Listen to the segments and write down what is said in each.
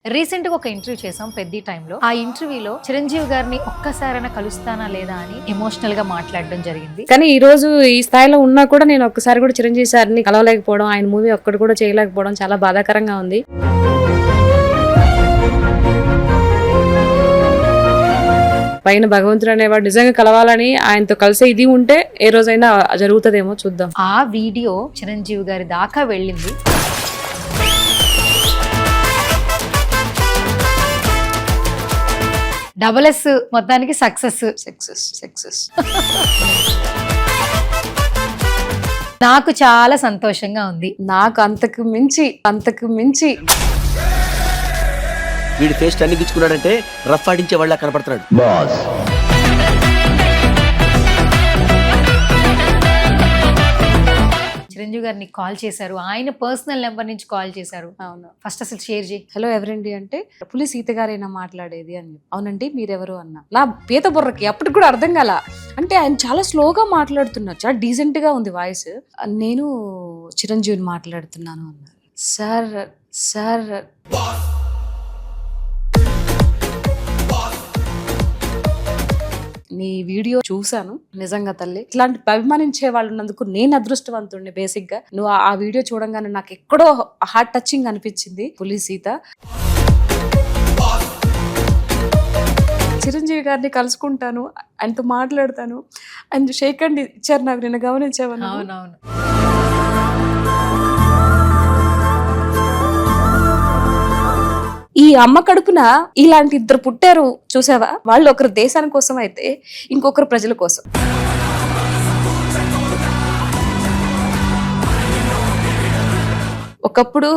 Recent గా ఒక interview చేసాం పెద్ద టైంలో. ఆ ఇంటర్వ్యూలో చిరంజీవి గారిని ఒక్కసారైనా కలుస్తానా లేదా అని ఎమోషనల్ గా మాట్లాడడం జరిగింది. కానీ ఈ రోజు ఈ స్థాయిలో ఉన్నా కూడా నేను ఒక్కసారి కూడా చిరంజీవి సార్ని కలవలేకపోవడం, ఆయన మూవీ ఒక్కటి కూడా చేయలేకపోవడం చాలా బాధాకరంగా ఉంది. పైన భగవంతుడు అనేవాడు నిజంగా కలవాలని ఆయనతో కలిసే ఇది ఉంటే ఏ రోజైనా జరుగుతుందేమో చూద్దాం. ఆ వీడియో చిరంజీవి గారి దాకా వెళ్ళింది. డబుల్ ఎస్ మొత్తానికి సక్సెస్. నాకు చాలా సంతోషంగా ఉంది. నాకు అంతకు మించి వీడి ఫేస్ అన్ని గిచ్చుకున్నాడంటే రఫ్ ఆడించే వాళ్ళ కనపడుతున్నాడు. చిరంజీవి గారిని కాల్ చేశారు, ఆయన పర్సనల్ నెంబర్ నుంచి కాల్ చేశారు. అవును. ఫస్ట్ అసలు షేర్ చేయి. హలో ఎవరండి అంటే పులి సీత గారైనా మాట్లాడేది అని. అవునండి మీరెవరు అన్న. నా పీత బుర్రకి అప్పటికి కూడా అర్థం కాల. అంటే ఆయన చాలా స్లోగా మాట్లాడుతున్నారు, చాలా డీసెంట్ గా ఉంది వాయిస్. నేను చిరంజీవిని మాట్లాడుతున్నాను అన్నారు. సార్ నీ వీడియో చూసాను, నిజంగా తల్లి ఇట్లాంటి అభిమానించే వాళ్ళు ఉన్నందుకు నేను అదృష్టవంతుడిని. బేసిక్ గా నువ్వు ఆ వీడియో చూడంగానే నాకు ఎక్కడో హార్ట్ టచింగ్ అనిపించింది. పులి సీత చిరంజీవి గారిని కలుసుకుంటాను, ఆయనతో మాట్లాడతాను, ఆయన షేక్ హ్యాండ్ ఇచ్చారు నాకు. నిన్న గమనించావని. అవునవును. ఈ అమ్మ కడుపున ఇలాంటి ఇద్దరు పుట్టారు చూసావా. వాళ్ళు ఒకరు దేశాని కోసం అయితే ఇంకొకరు ప్రజల కోసం. ఒకప్పుడు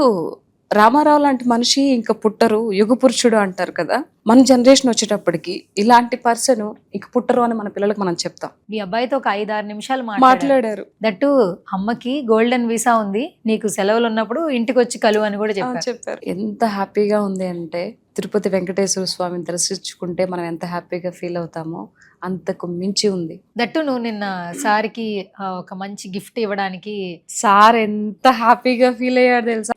రామారావు లాంటి మనిషి ఇంకా పుట్టరు, యుగ పురుషుడు అంటారు కదా. మన జనరేషన్ వచ్చేటప్పటికి ఇలాంటి పర్సన్ ఇంక పుట్టరు అని మన పిల్లలకు మనం చెప్తాం. మీ అబ్బాయితో ఒక 5-6 నిమిషాలు మాట్లాడారు. దట్టు అమ్మకి గోల్డెన్ వీసా ఉంది, నీకు సెలవులు ఉన్నప్పుడు ఇంటికి వచ్చి కలువు అని కూడా చెప్పారు. ఎంత హ్యాపీగా ఉంది అంటే తిరుపతి వెంకటేశ్వర స్వామిని దర్శించుకుంటే మనం ఎంత హ్యాపీగా ఫీల్ అవుతామో అంతకు మించి ఉంది. దట్టు నువ్వు నిన్న సార్కి ఒక మంచి గిఫ్ట్ ఇవ్వడానికి సార్ ఎంత హ్యాపీగా ఫీల్ అయ్యాడు తెలుసా.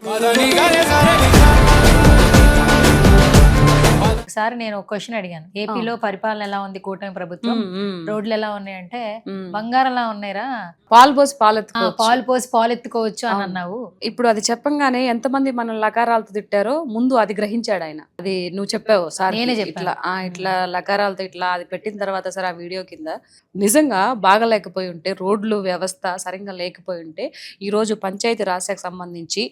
ఒకసారి నేను ఒక క్వశ్చన్ అడిగాను, ఏపీలో పరిపాలన ఎలా ఉంది, కూటమి ప్రభుత్వం, రోడ్లు ఎలా ఉన్నాయంటే బంగారంలా ఉన్నాయిరా, పాలు పోసి పాలెత్తుకోవచ్చు అని అన్నావు. ఇప్పుడు అది చెప్పంగానే ఎంతమంది మన లకారాలతో తిట్టారో ముందు అది గ్రహించాడు ఆయన. అది నువ్వు చెప్పావు సార్, నేనే ఇట్లా లకారాలతో ఇట్లా అది పెట్టిన తర్వాత సార్ ఆ వీడియో కింద నిజంగా బాగలేకపోయి ఉంటే, రోడ్లు వ్యవస్థ సరిగ్గా లేకపోయి ఉంటే ఈ రోజు పంచాయతీ రాజ్ శాఖకు సంబంధించి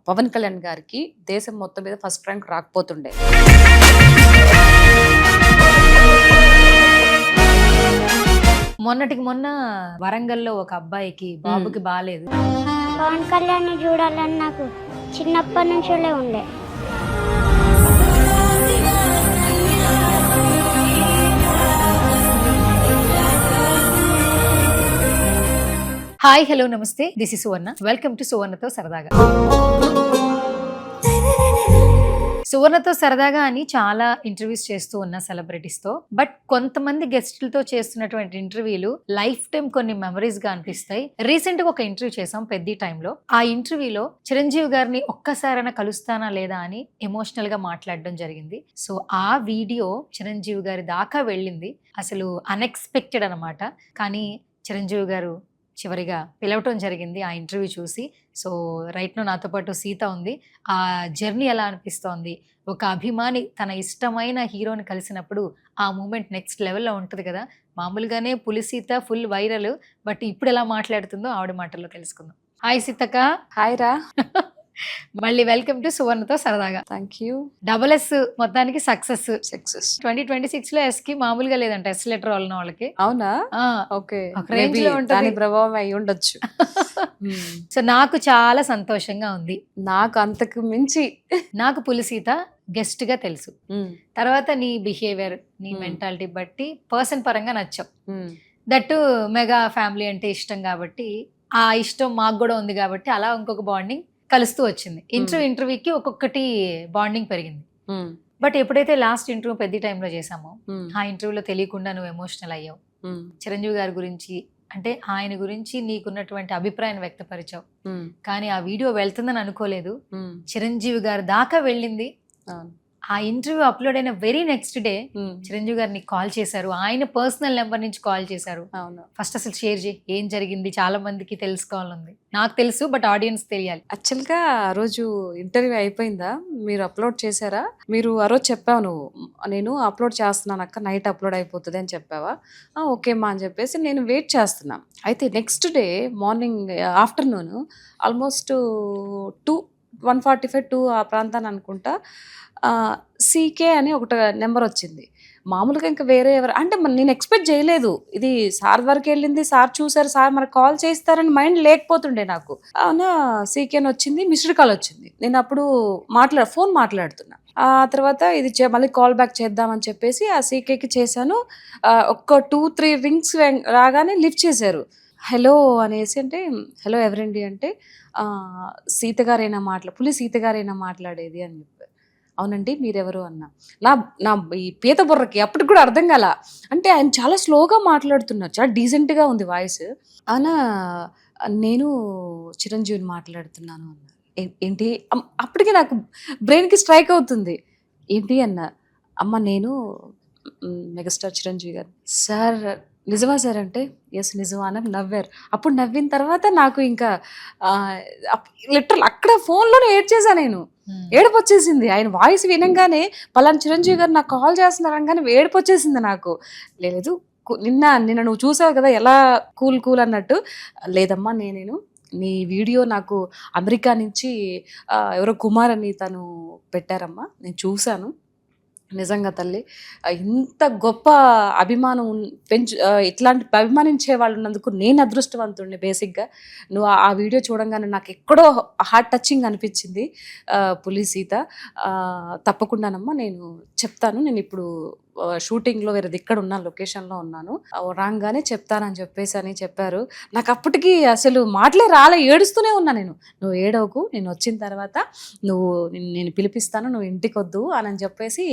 పవన్ కళ్యాణ్ గారికి దేశం మొత్తం మీద ఫస్ట్ ర్యాంక్ రాకపోతుండే. మొన్నటికి మొన్న వరంగల్లో ఒక అబ్బాయికి బాబుకి బాలేదు. పవన్ కళ్యాణ్ చూడాలని నాకు చిన్నప్పటి నుంచే ఉండే. హాయ్ హలో నమస్తే, this is Suvarna. Welcome to సువర్ణతో సరదాగా. సువర్ణతో సరదాగా అని చాలా ఇంటర్వ్యూస్ చేస్తూ ఉన్న సెలబ్రిటీస్ తో, బట్ కొంతమంది గెస్టులతో చేస్తున్నటువంటి ఇంటర్వ్యూలు లైఫ్ టైం కొన్ని మెమరీస్ గా అనిపిస్తాయి. రీసెంట్ గా ఒక ఇంటర్వ్యూ చేసాం పెద్ద టైంలో. ఆ ఇంటర్వ్యూలో చిరంజీవి గారిని ఒక్కసారైనా కలుస్తానా లేదా అని ఎమోషనల్ గా మాట్లాడడం జరిగింది. సో ఆ వీడియో చిరంజీవి గారి దాకా వెళ్ళింది. అసలు అన్ఎక్స్పెక్టెడ్ అనమాట. కానీ చిరంజీవి గారు చివరిగా పిలవటం జరిగింది ఆ ఇంటర్వ్యూ చూసి. సో రైట్ నో నాతో పాటు సీత ఉంది. ఆ జర్నీ ఎలా అనిపిస్తోంది, ఒక అభిమాని తన ఇష్టమైన హీరోని కలిసినప్పుడు ఆ మూమెంట్ నెక్స్ట్ లెవెల్లో ఉంటుంది కదా. మామూలుగానే పులి సీత ఫుల్ వైరల్, బట్ ఇప్పుడు ఎలా మాట్లాడుతుందో ఆవిడ మాటల్లో తెలుసుకుందాం. హాయ్ సీతక్క. హాయ్ రా. మళ్ళీ వెల్కమ్ టు సువర్ణతో సరదాగా. Thank you. డబుల్ ఎస్ మొత్తానికి సక్సెస్. 2026 లో ఎస్ కి మామూలుగా లేదంట, ఎస్ లెటర్ వాళ్ళ వాళ్ళకి. అవునా? ఓకే, దాని ప్రభావం అయి ఉండొచ్చు. సో నాకు చాలా సంతోషంగా ఉంది. నాకు అంతకు మించి నాకు పులిసీత గెస్ట్ గా తెలుసు, తర్వాత నీ బిహేవియర్, నీ మెంటాలిటీ బట్టి పర్సన్ పరంగా నచ్చావు. దట్టు మెగా ఫ్యామిలీ అంటే ఇష్టం కాబట్టి, ఆ ఇష్టం మాకు కూడా ఉంది కాబట్టి అలా ఇంకొక బాండింగ్ కలుస్తూ వచ్చింది. ఇంటర్వ్యూకి ఒక్కొక్కటి బాండింగ్ పెరిగింది. బట్ ఎప్పుడైతే లాస్ట్ ఇంటర్వ్యూ పెద్ద టైంలో చేసామో ఆ ఇంటర్వ్యూలో తెలియకుండా నువ్వు ఎమోషనల్ అయ్యావు. చిరంజీవి గారి గురించి అంటే ఆయన గురించి నీకున్నటువంటి అభిప్రాయం వ్యక్తపరిచావు. కానీ ఆ వీడియో వెళ్తుందని అనుకోలేదు. చిరంజీవి గారి దాకా వెళ్ళింది. అవును. ఆ ఇంటర్వ్యూ అప్లోడ్ అయిన వెరీ నెక్స్ట్ డే చిరంజీవి గారిని కాల్ చేశారు, ఆయన పర్సనల్ నెంబర్ నుంచి కాల్ చేశారు. అవును. ఫస్ట్ అసలు షేర్ చేయి, ఏం జరిగింది, చాలా మందికి తెలుసుకోవాలంది. నాకు తెలుసు బట్ ఆడియన్స్ తెలియాలి. యాక్చువల్గా ఆ రోజు ఇంటర్వ్యూ అయిపోయిందా, మీరు అప్లోడ్ చేశారా, మీరు ఆ రోజు చెప్పావు నువ్వు, నేను అప్లోడ్ చేస్తున్నాను అక్క, నైట్ అప్లోడ్ అయిపోతుంది అని చెప్పావా? ఓకే మా అని చెప్పేసి నేను వెయిట్ చేస్తున్నా. అయితే next day morning afternoon almost 1:45 2 ఆ ప్రాంతాన్ని అనుకుంటా, సీకే అని ఒకటి నెంబర్ వచ్చింది. మామూలుగా ఇంకా వేరే ఎవరు అంటే నేను ఎక్స్పెక్ట్ చేయలేదు, ఇది సార్ వరకు వెళ్ళింది, సార్ చూసారు, సార్ మనకు కాల్ చేస్తారని మైండ్ లేకపోతుండే నాకు. అవునా, సీకే అని వచ్చింది, మిస్డ్ కాల్ వచ్చింది. నేను అప్పుడు ఫోన్ మాట్లాడుతున్నా. ఆ తర్వాత ఇది మళ్ళీ కాల్ బ్యాక్ చేద్దామని చెప్పేసి ఆ సీకేకి చేశాను. ఒక 2-3 రింగ్స్ రాగానే లిఫ్ట్ చేశారు. హలో అనేసి అంటే, హలో ఎవరండి అంటే, సీత గారైనా పులి సీత గారైనా మాట్లాడేది అని చెప్పారు. అవునండి మీరెవరు అన్నా. నా ఈ పీత బుర్రకి అప్పటికి కూడా అర్థం కాల. అంటే ఆయన చాలా స్లోగా మాట్లాడుతున్నారు, చాలా డీసెంట్గా ఉంది వాయిస్. అవునా, నేను చిరంజీవిని మాట్లాడుతున్నాను అన్నారు. ఏంటి అప్పటికి నాకు బ్రెయిన్కి స్ట్రైక్ అవుతుంది. ఏంటి అన్న, అమ్మ నేను మెగాస్టార్ చిరంజీవి గారు. సార్ నిజమా సార్ అంటే, ఎస్ నిజమా అని నవ్వారు. అప్పుడు నవ్విన తర్వాత నాకు ఇంకా లిటరల్ అక్కడ ఫోన్లోనే ఏడ్చేసా నేను. ఏడుపు వచ్చేసింది ఆయన వాయిస్ వినంగానే. పలానా చిరంజీవి గారు నాకు కాల్ చేస్తున్నారు అనగానే ఏడుపు వచ్చేసింది నాకు. లేదు నిన్న నువ్వు చూసావు కదా ఎలా కూల్ అన్నట్టు. లేదమ్మా నేను నీ వీడియో నాకు అమెరికా నుంచి ఎవరో కుమార్ అని తను పెట్టారమ్మా, నేను చూశాను. నిజంగా తల్లి, ఇంత గొప్ప అభిమానం ఇట్లాంటి అభిమానించే వాళ్ళు ఉన్నందుకు నేను అదృష్టవంతుడిని. బేసిక్గా నువ్వు ఆ వీడియో చూడంగానే నాకు ఎక్కడో హార్ట్ టచింగ్ అనిపించింది. పులి సీత, తప్పకుండానమ్మా నేను చెప్తాను, నేను ఇప్పుడు షూటింగ్లో వేరే ఇక్కడ ఉన్నాను, లొకేషన్లో ఉన్నాను, రాగానే చెప్తానని చెప్పేసి చెప్పారు. నాకు అప్పటికి అసలు మాటలే రాలే, ఏడుస్తూనే ఉన్నా నేను. నువ్వు ఏడవకు, నేను వచ్చిన తర్వాత నేను పిలిపిస్తాను, నువ్వు ఇంటికి వద్దు అని చెప్పేసి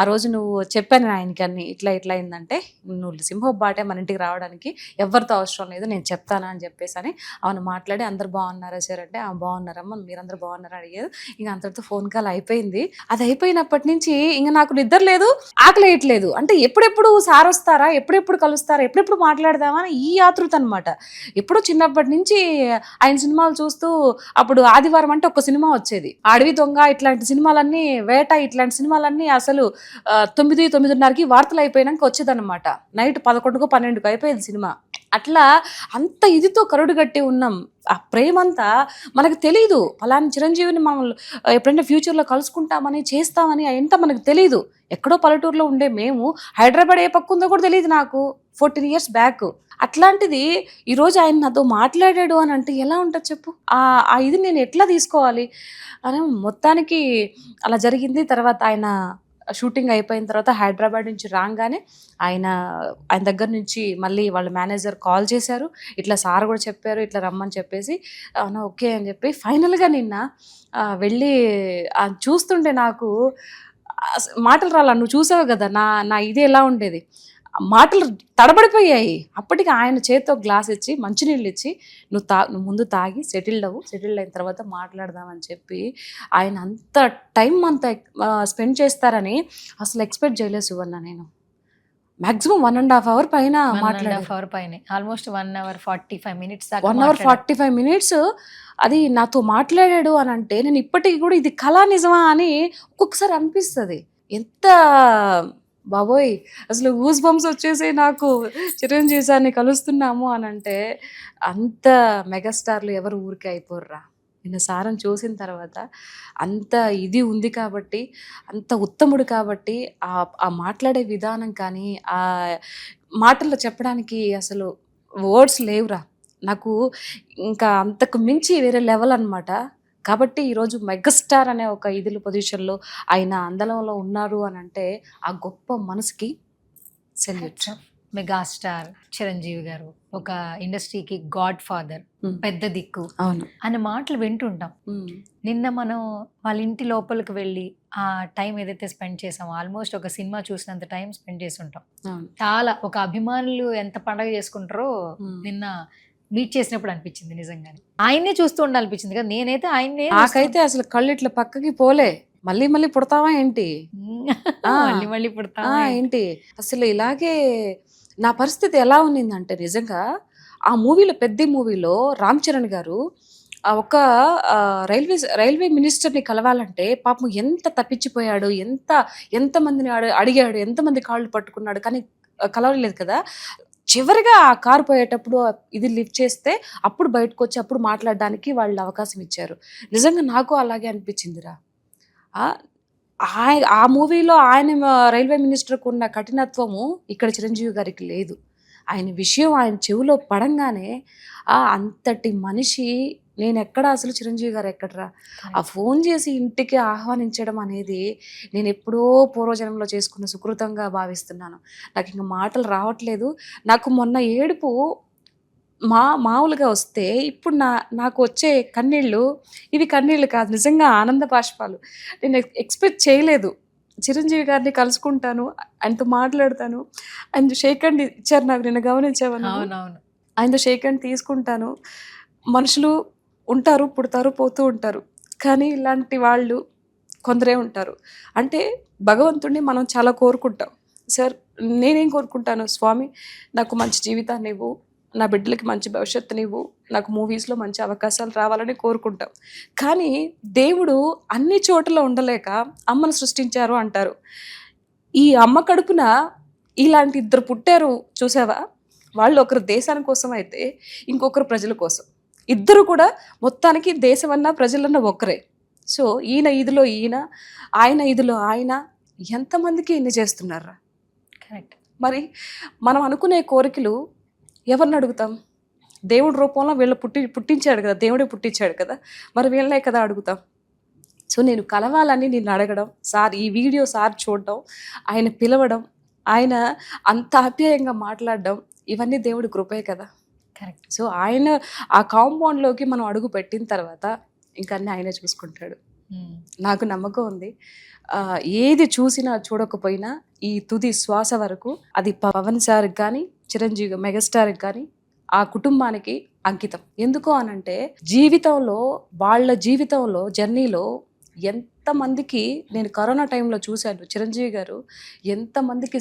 ఆ రోజు నువ్వు చెప్పాను ఆయనకి అన్ని, ఇట్లా అయిందంటే నువ్వు సింహబాటే మన ఇంటికి రావడానికి ఎవరితో అవసరం లేదు, నేను చెప్తాను అని చెప్పేసి అవును మాట్లాడి, అందరు బాగున్నారా సార్ అంటే, బాగున్నారమ్మా మీరందరూ బాగున్నారా అడిగారు. ఇంకా అంతటితో ఫోన్ కాల్ అయిపోయింది. అది అయిపోయినప్పటి నుంచి ఇంకా నాకు నిద్ర లేదు, ఆకలి లేదు. అంటే ఎప్పుడెప్పుడు సార్ వస్తారా, ఎప్పుడెప్పుడు కలుస్తారా, ఎప్పుడెప్పుడు మాట్లాడదామా అని ఈ ఆతృత అనమాట. ఎప్పుడో చిన్నప్పటి నుంచి ఆయన సినిమాలు చూస్తూ, అప్పుడు ఆదివారం అంటే ఒక సినిమా వచ్చేది, అడవి దొంగ, ఇట్లాంటి సినిమాలన్నీ, వేట, ఇట్లాంటి సినిమాలన్నీ అసలు 9-9:30కి వార్తలు అయిపోయినాక వచ్చేదన్నమాట. నైట్ 11-కో 12-కో అయిపోయేది సినిమా. అట్లా అంత ఇదితో కరుడు గట్టి ఉన్నాం. ఆ ప్రేమంతా మనకు తెలీదు. అలాంటి చిరంజీవిని మనం ఎప్పుడైనా ఫ్యూచర్లో కలుసుకుంటామని, చేస్తామని ఎంత మనకు తెలీదు. ఎక్కడో పల్లెటూరులో ఉండే మేము హైదరాబాద్ ఏ పక్క ఉందో కూడా తెలియదు నాకు 14 years బ్యాక్. అట్లాంటిది ఈరోజు ఆయన నాతో మాట్లాడాడు అని అంటే ఎలా ఉంటుంది చెప్పు. ఆ ఇది నేను ఎట్లా తీసుకోవాలి అని మొత్తానికి అలా జరిగింది. తర్వాత ఆయన షూటింగ్ అయిపోయిన తర్వాత హైదరాబాద్ నుంచి రాగానే ఆయన దగ్గర నుంచి మళ్ళీ వాళ్ళ మేనేజర్ కాల్ చేశారు, ఇట్లా సార్ కూడా చెప్పారు ఇట్లా రమ్మని చెప్పేసి. అవునా ఓకే అని చెప్పి ఫైనల్గా నిన్న వెళ్ళి చూస్తుంటే నాకు మాటలు రాలా. నువ్వు చూసావు కదా నా ఇది ఎలా ఉండేది, మాటలు తడబడిపోయాయి. అప్పటికి ఆయన చేతితో గ్లాస్ ఇచ్చి మంచినీళ్ళు ఇచ్చి, నువ్వు ముందు తాగి సెటిల్డ్ అయిన తర్వాత మాట్లాడదామని చెప్పి ఆయన అంత టైం అంతా స్పెండ్ చేస్తారని అసలు ఎక్స్పెక్ట్ చేయలేదు సువర్ణ. నేను మాక్సిమం 1.5 hour పైన మాట్లాడారు. Almost 1 hour 45 minutes 1 hour 45 minutes అది నాతో మాట్లాడాడు అని అంటే నేను ఇప్పటికి కూడా ఇది కళా నిజమా అని ఒక్కొక్కసారి అనిపిస్తుంది. ఎంత బాబోయ్ అసలు గూస్ బంప్స్ వచ్చేసి నాకు చిరంజీవి సార్ని కలుస్తున్నాము అని అంటే, అంత మెగాస్టార్లు ఎవరు ఊరికే అయిపోర్రా. నిన్న సార్ని చూసిన తర్వాత అంత ఇది ఉంది కాబట్టి, అంత ఉత్తముడు కాబట్టి, ఆ మాట్లాడే విధానం కానీ, ఆ మాటల్లో చెప్పడానికి అసలు వర్డ్స్ లేవురా నాకు. ఇంకా అంతకు మించి వేరే లెవెల్ అనమాట. కాబట్టి ఈరోజు మెగాస్టార్ అనే ఒక ఇదిలో పొజిషన్లో ఆయన అందలంలో ఉన్నారు అని అంటే ఆ గొప్ప మనసుకి సెల్యూట్. మెగాస్టార్ చిరంజీవి గారు ఒక ఇండస్ట్రీకి గాడ్ ఫాదర్, పెద్ద దిక్కు అనే మాటలు వింటుంటాం. నిన్న మనం వాళ్ళ ఇంటి లోపలికి వెళ్ళి ఆ టైం ఏదైతే స్పెండ్ చేసామో, ఆల్మోస్ట్ ఒక సినిమా చూసినంత టైం స్పెండ్ చేసి ఉంటాం. చాలా ఒక అభిమానులు ఎంత పండగ చేసుకుంటారో నిన్న మీట్ చేసినప్పుడు అనిపించింది. నిజంగానే ఆయన్నే చూస్తూ ఉండాలనిపించింది కదా. నేనైతే ఆయన్నే, నాకైతే అసలు కళ్ళు ఇట్లా పక్కకి పోలే. మళ్ళీ మళ్ళీ పుడతావా ఏంటి? ఆ. మళ్ళీ మళ్ళీ పుడతా ఏంటి అసలు ఇలాగే నా పరిస్థితి ఎలా ఉన్నిందంటే నిజంగా ఆ మూవీలో, పెద్ద మూవీలో రామ్ చరణ్ గారు ఒక రైల్వే మినిస్టర్ని కలవాలంటే పాపం ఎంత తప్పించిపోయాడు, ఎంతమందిని అడిగాడు, ఎంతమంది కాళ్ళు పట్టుకున్నాడు, కానీ కలవలేదు కదా. చివరిగా ఆ కారు పోయేటప్పుడు ఇది లిఫ్ట్ చేస్తే అప్పుడు బయటకు వచ్చి అప్పుడు మాట్లాడడానికి వాళ్ళు అవకాశం ఇచ్చారు. నిజంగా నాకు అలాగే అనిపించిందిరా. ఆ మూవీలో ఆయన రైల్వే మినిస్టర్కు ఉన్న కఠినత్వము ఇక్కడ చిరంజీవి గారికి లేదు. ఆయన విషయం ఆయన చెవిలో పడంగానే అంతటి మనిషి నేను ఎక్కడ, అసలు చిరంజీవి గారు ఎక్కడరా, ఆ ఫోన్ చేసి ఇంటికి ఆహ్వానించడం అనేది నేను ఎప్పుడో పూర్వజన్మలో చేసుకున్న సుకృతంగా భావిస్తున్నాను. నాకు ఇంకా మాటలు రావట్లేదు. నాకు మొన్న ఏడుపు మామూలుగా వస్తే ఇప్పుడు నాకు వచ్చే కన్నీళ్ళు ఇవి కన్నీళ్ళు కాదు, నిజంగా ఆనంద బాష్పాలు. నేను ఎక్స్పెక్ట్ చేయలేదు. చిరంజీవి గారిని కలుసుకుంటాను, ఆయనతో మాట్లాడతాను, ఆయన షేక్ హ్యాండ్ ఇచ్చారు నాకు, నిన్న గమనించాను. ఆయనతో షేక్ హ్యాండ్ తీసుకుంటాను. మనుషులు ఉంటారు, పుడతారు, పోతూ ఉంటారు, కానీ ఇలాంటి వాళ్ళు కొందరే ఉంటారు. అంటే భగవంతుడిని మనం చాలా కోరుకుంటాం. సార్ నేనేం కోరుకుంటాను, స్వామి నాకు మంచి జీవితాన్ని ఇవ్వు, నా బిడ్డలకి మంచి భవిష్యత్తునివ్వు, నాకు మూవీస్లో మంచి అవకాశాలు రావాలని కోరుకుంటాం. కానీ దేవుడు అన్ని చోట్ల ఉండలేక అమ్మను సృష్టించారు అంటారు. ఈ అమ్మ కడుపున ఇలాంటి ఇద్దరు పుట్టారు చూసావా, వాళ్ళు ఒకరు దేశాని కోసం అయితే ఇంకొకరు ప్రజల కోసం. ఇద్దరు కూడా మొత్తానికి దేశమన్నా ప్రజలన్నా ఒక్కరే. సో ఈయన ఇదిలో ఈయన, ఆయన ఇదిలో ఆయన, ఎంతమందికి ఇన్ని చేస్తున్నారా? కరెక్ట్. మరి మనం అనుకునే కోరికలు ఎవరిని అడుగుతాం? దేవుడి రూపంలో వీళ్ళు పుట్టించాడు కదా, దేవుడే పుట్టించాడు కదా, మరి వీళ్ళనే కదా అడుగుతాం. సో నేను కలవాలని నిన్ను అడగడం, సార్ ఈ వీడియో సార్ చూడడం, ఆయన పిలవడం, ఆయన అంత ఆప్యాయంగా మాట్లాడడం, ఇవన్నీ దేవుడి కృపే కదా. కరెక్ట్. సో ఆయన ఆ కాంపౌండ్లోకి మనం అడుగు పెట్టిన తర్వాత ఇంకా అన్నీ ఆయనే చూసుకుంటాడు. నాకు నమ్మకం ఉంది. ఏది చూసినా చూడకపోయినా ఈ తుది శ్వాస వరకు అది పవన్ సార్కి కానీ, చిరంజీవి మెగాస్టార్కి కానీ, ఆ కుటుంబానికి అంకితం. ఎందుకు అనంటే జీవితంలో, వాళ్ళ జీవితంలో జర్నీలో ఎంతమందికి నేను కరోనా టైంలో చూశాను. చిరంజీవి గారు ఎంతమందికి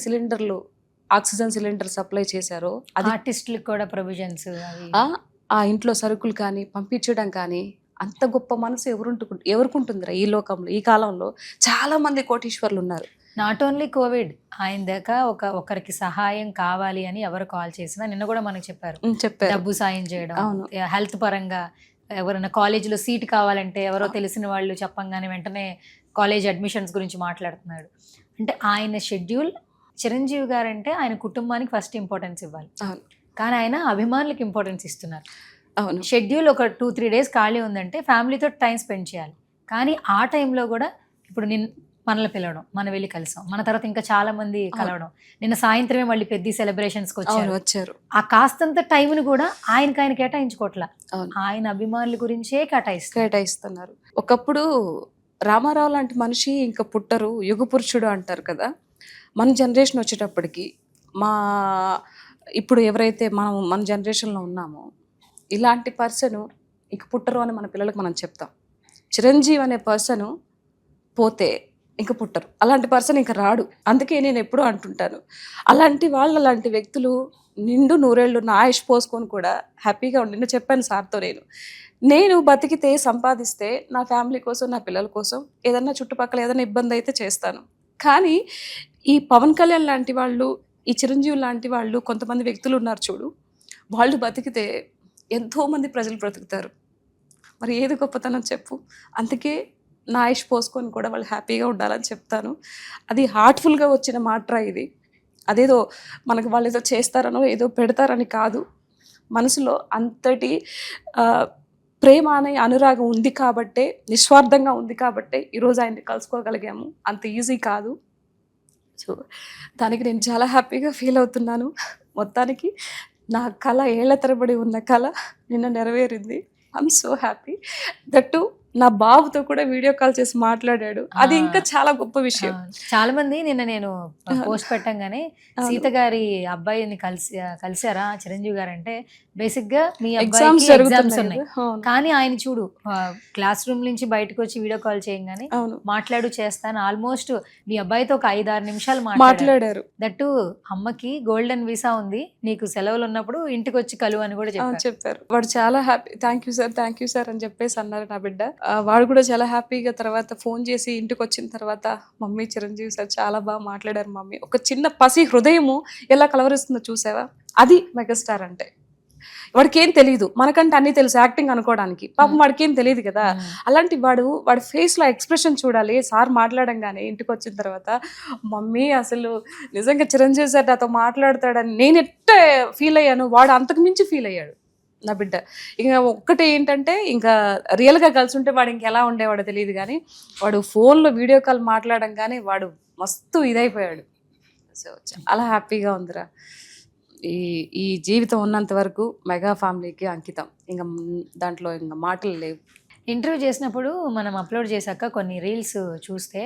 ఆక్సిజన్ సిలిండర్ సప్లై చేశారో, అది ఆర్టిస్టులకు కూడా ప్రొవిజన్స్, ఆ ఇంట్లో సరుకులు కానీ పంపించడం కానీ, అంత గొప్ప మనసు ఎవరుకుంటుందిరా ఈ లోకంలో, ఈ కాలంలో చాలా మంది కోటీశ్వర్లు ఉన్నారు. నాట్ ఓన్లీ కోవిడ్, ఆయన దాకా ఒకరికి సహాయం కావాలి అని ఎవరు కాల్ చేసినా, నిన్న కూడా మనకు చెప్పారు డబ్బు సాయం చేయడం, హెల్త్ పరంగా ఎవరైనా కాలేజీలో సీట్ కావాలంటే ఎవరో తెలిసిన వాళ్ళు చెప్పంగానే వెంటనే కాలేజ్ అడ్మిషన్స్ గురించి మాట్లాడుతున్నాడు. అంటే ఆయన షెడ్యూల్, చిరంజీవి గారు అంటే ఆయన కుటుంబానికి ఫస్ట్ ఇంపార్టెన్స్ ఇవ్వాలి, కానీ ఆయన అభిమానులకు ఇంపార్టెన్స్ ఇస్తున్నారు. అవును, షెడ్యూల్ ఒక 2-3 days ఖాళీ ఉందంటే ఫ్యామిలీతో టైం స్పెండ్ చేయాలి, కానీ ఆ టైంలో కూడా ఇప్పుడు మనల్ని పిలవడం, మనం వెళ్ళి కలిసాం, మన తర్వాత ఇంకా చాలా మంది కలవడం, నిన్న సాయంత్రమే మళ్ళీ పెద్ద సెలబ్రేషన్స్కి వచ్చారు. ఆ కాస్తంత టైంను కూడా ఆయన కేటాయించుకోవట్లా, ఆయన అభిమానుల గురించే కేటాయిస్తున్నారు. ఒకప్పుడు రామారావు లాంటి మనిషి ఇంకా పుట్టరు, యుగ పురుషుడు అంటారు కదా. మన జనరేషన్ వచ్చేటప్పటికి, ఇప్పుడు ఎవరైతే మన జనరేషన్లో ఉన్నామో ఇలాంటి పర్సన్ ఇంక పుట్టరు అని మన పిల్లలకు మనం చెప్తాం. చిరంజీవి అనే పర్సన్ పోతే ఇంక పుట్టరు, అలాంటి పర్సన్ ఇంక రాడు. అందుకే నేను ఎప్పుడూ అంటుంటాను, అలాంటి వ్యక్తులు నిండు నూరేళ్ళు నా ఆయుష్ పోసుకొని కూడా హ్యాపీగా ఉండి చెప్పాను సార్తో, నేను బతికితే సంపాదిస్తే నా ఫ్యామిలీ కోసం, నా పిల్లల కోసం, ఏదన్నా చుట్టుపక్కల ఏదైనా ఇబ్బంది అయితే చేస్తాను. కానీ ఈ పవన్ కళ్యాణ్ లాంటి వాళ్ళు, ఈ చిరంజీవి లాంటి వాళ్ళు, కొంతమంది వ్యక్తులు ఉన్నారు చూడు, వాళ్ళు బతికితే ఎంతోమంది ప్రజలు బ్రతుకుతారు. మరి ఏది గొప్పతనం చెప్పు? అందుకే నా ఆయుష్ పోసుకొని కూడా వాళ్ళు హ్యాపీగా ఉండాలని చెప్తాను. అది హార్ట్ఫుల్గా వచ్చిన మాట్రా ఇది. అదేదో మనకు వాళ్ళు ఏదో చేస్తారనో ఏదో పెడతారని కాదు, మనసులో అంతటి ప్రేమ అనే అనురాగం ఉంది కాబట్టే, నిస్వార్థంగా ఉంది కాబట్టే ఈరోజు ఆయన్ని కలుసుకోగలిగాము. అంత ఈజీ కాదు. సో దానికి నేను చాలా హ్యాపీగా ఫీల్ అవుతున్నాను. మొత్తానికి నా కళ, ఏళ్ల తరబడి ఉన్న కళ నిన్న నెరవేరింది. I'm so happy. దట్టు నా బాబుతో కూడా వీడియో కాల్ చేసి మాట్లాడాడు. అది ఇంకా చాలా గొప్ప విషయం. చాలా మంది నిన్న నేను పోస్ట్ పెట్టంగానే సీత గారి అబ్బాయిని కలిసారా చిరంజీవి గారు అంటే, బేసిక్ గా మీ ఎగ్జామ్స్ అబ్బాయికి ఎగ్జామ్స్ ఉన్నాయి అవును. కానీ ఆయన చూడు క్లాస్ రూమ్ నుంచి బయటకు వచ్చి వీడియో కాల్ చేయగానే అవును మాట్లాడు చేస్తాను ఆల్మోస్ట్ మీ అబ్బాయితో ఒక 5-6 నిమిషాలు మాట్లాడారు. దట్టు అమ్మకి గోల్డెన్ వీసా ఉంది, నీకు సెలవులు ఉన్నప్పుడు ఇంటికి వచ్చి కలువు అని కూడా అవును చెప్పారు. చెప్పారు. వాడు చాలా హ్యాపీ, థ్యాంక్ యూ సార్ అని చెప్పేసి అన్నారు నా బిడ్డ. వాడు కూడా చాలా హ్యాపీగా తర్వాత ఫోన్ చేసి ఇంటికి వచ్చిన తర్వాత, మమ్మీ చిరంజీవి సార్ చాలా బాగా మాట్లాడారు మమ్మీ. ఒక చిన్న పసి హృదయము ఎలా కలవరిస్తుందో చూసావా, అది మెగాస్టార్ అంటే. వాడికి ఏం తెలియదు, మనకంటే అన్ని తెలుసు యాక్టింగ్ అనుకోవడానికి, పాపం వాడికి ఏం తెలియదు కదా. అలాంటి వాడి ఫేస్ లో ఎక్స్ప్రెషన్ చూడాలి. సార్ మాట్లాడంగానే ఇంటికి వచ్చిన తర్వాత, మమ్మీ అసలు నిజంగా చిరంజీవి సార్ నాతో మాట్లాడతాడని నేను ఎట్ట ఫీల్ అయ్యాను, వాడు అంతకు మించి ఫీల్ అయ్యాడు నా బిడ్డ. ఇంకా ఒక్కటి ఏంటంటే, ఇంకా రియల్గా కలిసి ఉంటే వాడు ఇంకెలా ఉండేవాడో తెలియదు, కానీ వాడు ఫోన్లో వీడియో కాల్ మాట్లాడంగానే వాడు మస్తు ఇదైపోయాడు. సో చాలా హ్యాపీగా ఉందిరా. ఈ జీవితం ఉన్నంత వరకు మెగా ఫ్యామిలీకి అంకితం. ఇంకా దాంట్లో ఇంకా మాటలు లేవు. ఇంటర్వ్యూ చేసినప్పుడు మనం అప్లోడ్ చేశాక కొన్ని రీల్స్ చూస్తే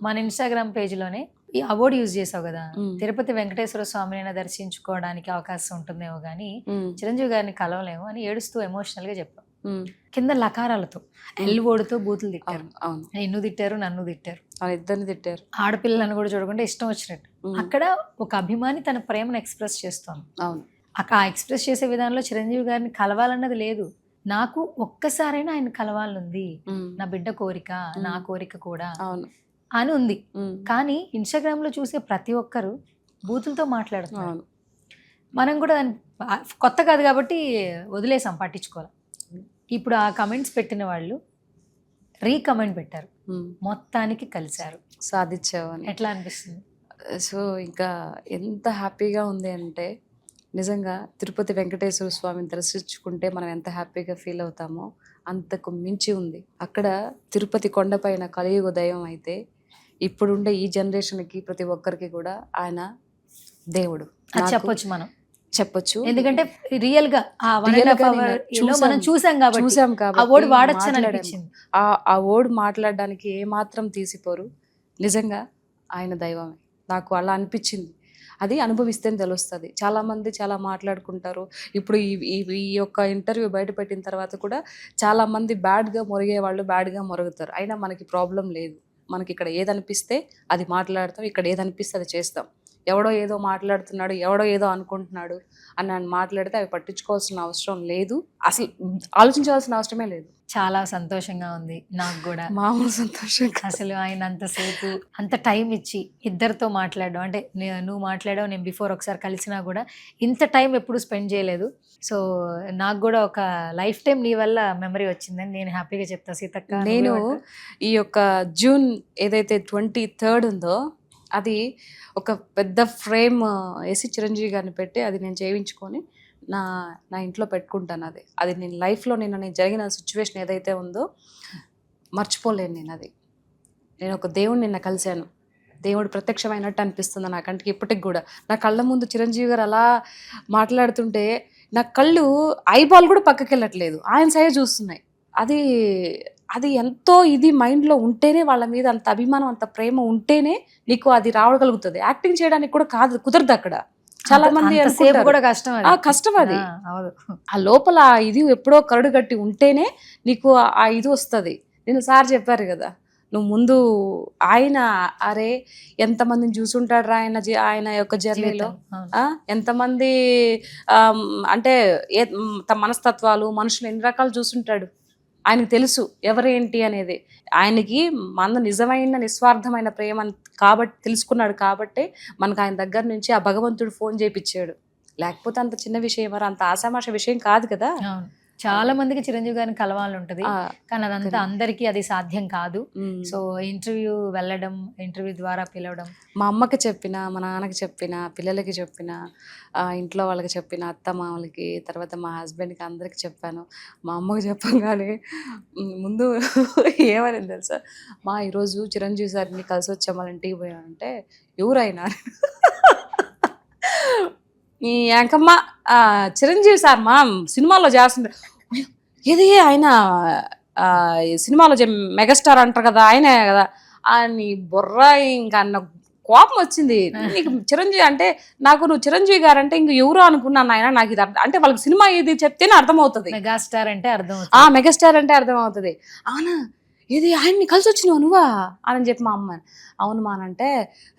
మన ఇన్స్టాగ్రామ్ పేజ్లోనే ఈ అవార్డు యూజ్ చేసావు కదా, తిరుపతి వెంకటేశ్వర స్వామిని దర్శించుకోవడానికి అవకాశం ఉంటుందేమో కానీ చిరంజీవి గారిని కలవలేము అని ఏడుస్తూ ఎమోషనల్ గా చెప్పావు. కింద లకారాలతో ఎల్వోడుతో బూతులు తిట్టారు, నిన్ను తిట్టారు, నన్ను తిట్టారు, ఇద్దరిని తిట్టారు, ఆడపిల్లలను కూడా చూడకుండా ఇష్టం వచ్చినట్టు. అక్కడ ఒక అభిమాని తన ప్రేమను ఎక్స్ప్రెస్ చేస్తాను. అక్కడ ఆ ఎక్స్ప్రెస్ చేసే విధానంలో చిరంజీవి గారిని కలవాలన్నది లేదు, నాకు ఒక్కసారైనా ఆయన కలవాలనుంది, నా బిడ్డ కోరిక, నా కోరిక కూడా అని ఉంది. కానీ ఇన్స్టాగ్రామ్ లో చూసే ప్రతి ఒక్కరు బూతులతో మాట్లాడుతున్నారు. మనం కూడా కొత్త కాదు కాబట్టి వదిలేసాం, పట్టించుకోవాలి. ఇప్పుడు ఆ కమెంట్స్ పెట్టిన వాళ్ళు రీకమెంట్ పెట్టారు, మొత్తానికి కలిశారు, సాధించావని. ఎట్లా అనిపిస్తుంది? సో ఇంకా ఎంత హ్యాపీగా ఉంది అంటే, నిజంగా తిరుపతి వెంకటేశ్వర స్వామిని దర్శించుకుంటే మనం ఎంత హ్యాపీగా ఫీల్ అవుతామో అంతకు మించి ఉంది. అక్కడ తిరుపతి కొండపైన కలియుగ దైవం అయితే, ఇప్పుడుండే ఈ జనరేషన్కి ప్రతి ఒక్కరికి కూడా ఆయన దేవుడు చెప్పొచ్చు, మనం చెప్పొచ్చు. ఎందుకంటే రియల్ గా మనం చూసాం కాబట్టి ఆ వర్డ్ వాడొచ్చని అనిపించింది. ఆ వర్డ్ మాట్లాడడానికి ఏమాత్రం తీసిపోరు. నిజంగా ఆయన దైవమే, నాకు అలా అనిపించింది. అది అనుభవిస్తేనే తెలుస్తుంది. చాలామంది చాలా మాట్లాడుకుంటారు. ఇప్పుడు ఈ యొక్క ఇంటర్వ్యూ బయట పెట్టిన తర్వాత కూడా చాలామంది బ్యాడ్గా మొరిగే వాళ్ళు బ్యాడ్గా మొరుగుతారు. అయినా మనకి ప్రాబ్లం లేదు. మనకి ఇక్కడ ఏదనిపిస్తే అది మాట్లాడతాం, ఇక్కడ ఏదనిపిస్తే అది చేస్తాం. ఎవడో ఏదో మాట్లాడుతున్నాడు, ఎవడో ఏదో అనుకుంటున్నాడు అని నన్ను మాట్లాడితే అవి పట్టించుకోవాల్సిన అవసరం లేదు, అసలు ఆలోచించాల్సిన అవసరమే లేదు. చాలా సంతోషంగా ఉంది నాకు కూడా, మామూలు సంతోషం. అసలు ఆయన అంతసేపు అంత టైం ఇచ్చి ఇద్దరితో మాట్లాడడం అంటే, నువ్వు మాట్లాడావు, నేను బిఫోర్ ఒకసారి కలిసినా కూడా ఇంత టైం ఎప్పుడు స్పెండ్ చేయలేదు. సో నాకు కూడా ఒక లైఫ్ టైం నీ వల్ల మెమరీ వచ్చిందని నేను హ్యాపీగా చెప్తా సీతక్క. నేను ఈ యొక్క జూన్ ఏదైతే 23rd ఉందో, అది ఒక పెద్ద ఫ్రేమ్ వేసి చిరంజీవి గారిని పెట్టి అది నేను చేయించుకొని నా ఇంట్లో పెట్టుకుంటాను. అది నేను లైఫ్లో నేను జరిగిన సిచ్యువేషన్ ఏదైతే ఉందో మర్చిపోలేను నేను. నేను ఒక దేవుడిని నిన్న కలిశాను, దేవుడు ప్రత్యక్షమైనట్టు అనిపిస్తుంది నా కంటికి ఇప్పటికి కూడా. నా కళ్ళ ముందు చిరంజీవి గారు అలా మాట్లాడుతుంటే నా కళ్ళు ఐబాల్ కూడా పక్కకి వెళ్ళట్లేదు, ఆయన సైడ్ చూస్తున్నాయి. అది ఎంతో ఇది మైండ్లో ఉంటేనే, వాళ్ళ మీద అంత అభిమానం అంత ప్రేమ ఉంటేనే నీకు అది రావగలుగుతుంది. యాక్టింగ్ చేయడానికి కూడా కుదరదు అక్కడ. చాలా మంది కూడా కష్టం అది. ఆ లోపల ఇది ఎప్పుడో కరడు కట్టి ఉంటేనే నీకు ఆ ఇది వస్తుంది. నేను సార్ చెప్పారు కదా, నువ్వు ముందు ఆయన అరే ఎంతమందిని చూసుంటాడు ఆయన యొక్క జర్నీలో, ఎంతమంది అంటే మనస్తత్వాలు మనుషులు ఎన్ని రకాలు చూసుంటాడు. ఆయనకు తెలుసు ఎవరేంటి అనేది. ఆయనకి మన నిజమైన నిస్వార్థమైన ప్రేమ కాబట్టి తెలుసుకున్నాడు కాబట్టి మనకు ఆయన దగ్గర నుంచి ఆ భగవంతుడు ఫోన్ చేయించాడు. లేకపోతే అంత చిన్న విషయం, అంత ఆశామాష విషయం కాదు కదా. చాలా మందికి చిరంజీవి గారిని కలవాలని ఉంటది, కానీ అదంతా అందరికీ అది సాధ్యం కాదు. సో ఇంటర్వ్యూ వెళ్ళడం, ఇంటర్వ్యూ ద్వారా పిలవడం, మా అమ్మకి చెప్పిన, మా నాన్నకి చెప్పిన, పిల్లలకి చెప్పిన, ఇంట్లో వాళ్ళకి చెప్పిన, అత్త మామలకి, తర్వాత మా హస్బెండ్కి అందరికి చెప్పాను. మా అమ్మకి చెప్పగానే ముందు ఏమని తెలుసా, మా ఈరోజు చిరంజీవి సార్ని కలిసి వచ్చాం, వాళ్ళ ఇంటికి పోయానంటే ఎవరైనా ఈ యాంకమ్మ చిరంజీవి సార్ మా సినిమాలో చేస్తుంటే, ఏది ఆయన ఈ సినిమాలో మెగాస్టార్ అంటారు కదా, ఆయనే కదా అని బుర్ర. ఇంకా అన్న కోపం వచ్చింది. నీకు చిరంజీవి అంటే, నాకు నువ్వు చిరంజీవి గారు అంటే ఇంక ఎవరు అనుకున్నాను ఆయన. నాకు ఇది అంటే వాళ్ళకి సినిమా ఇది చెప్తేనే అర్థమవుతుంది. మెగాస్టార్ అంటే అర్థం మెగాస్టార్ అంటే అర్థమవుతుంది. అవునా, ఇది ఆయన్ని కలిసి వచ్చినావు నువ్వా అని చెప్పి మా అమ్మ. అవును మా అంటే,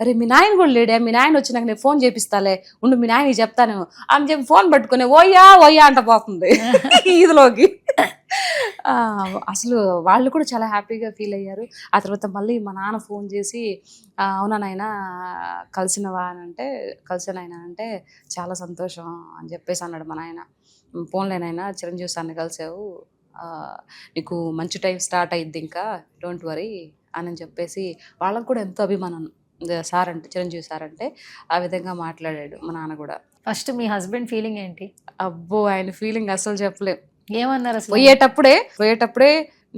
అరే మీ నాయన కూడా లేడే, మీ నాయన వచ్చి నాకు నేను ఫోన్ చేపిస్తాలే, ఉండు మీ నాయనకి చెప్తాను అని చెప్పి ఫోన్ పట్టుకుని ఓయ్యా అంట పోతుంది ఈదులోకి. అసలు వాళ్ళు కూడా చాలా హ్యాపీగా ఫీల్ అయ్యారు. ఆ తర్వాత మళ్ళీ మా నాన్న ఫోన్ చేసి, అవునా నాయన కలిసినవా అని అంటే, కలిసానైనా అంటే చాలా సంతోషం అని చెప్పేసి అన్నాడు మా నాయన. ఫోన్లేనైనా చిరంజీవి సార్ని కలిసావు, నీకు మంచి టైం స్టార్ట్ అయ్యిద్ది, ఇంకా డోంట్ వరీ అని చెప్పేసి వాళ్ళకు కూడా ఎంతో అభిమానం సార్ అంటే, చిరంజీవి సార్ అంటే. ఆ విధంగా మాట్లాడాడు మా నాన్న కూడా. ఫస్ట్ మీ హస్బెండ్ ఫీలింగ్ ఏంటి? అబ్బో, ఆయన ఫీలింగ్ అసలు చెప్పలేం. ఏమన్నారు అసలు? పోయేటప్పుడే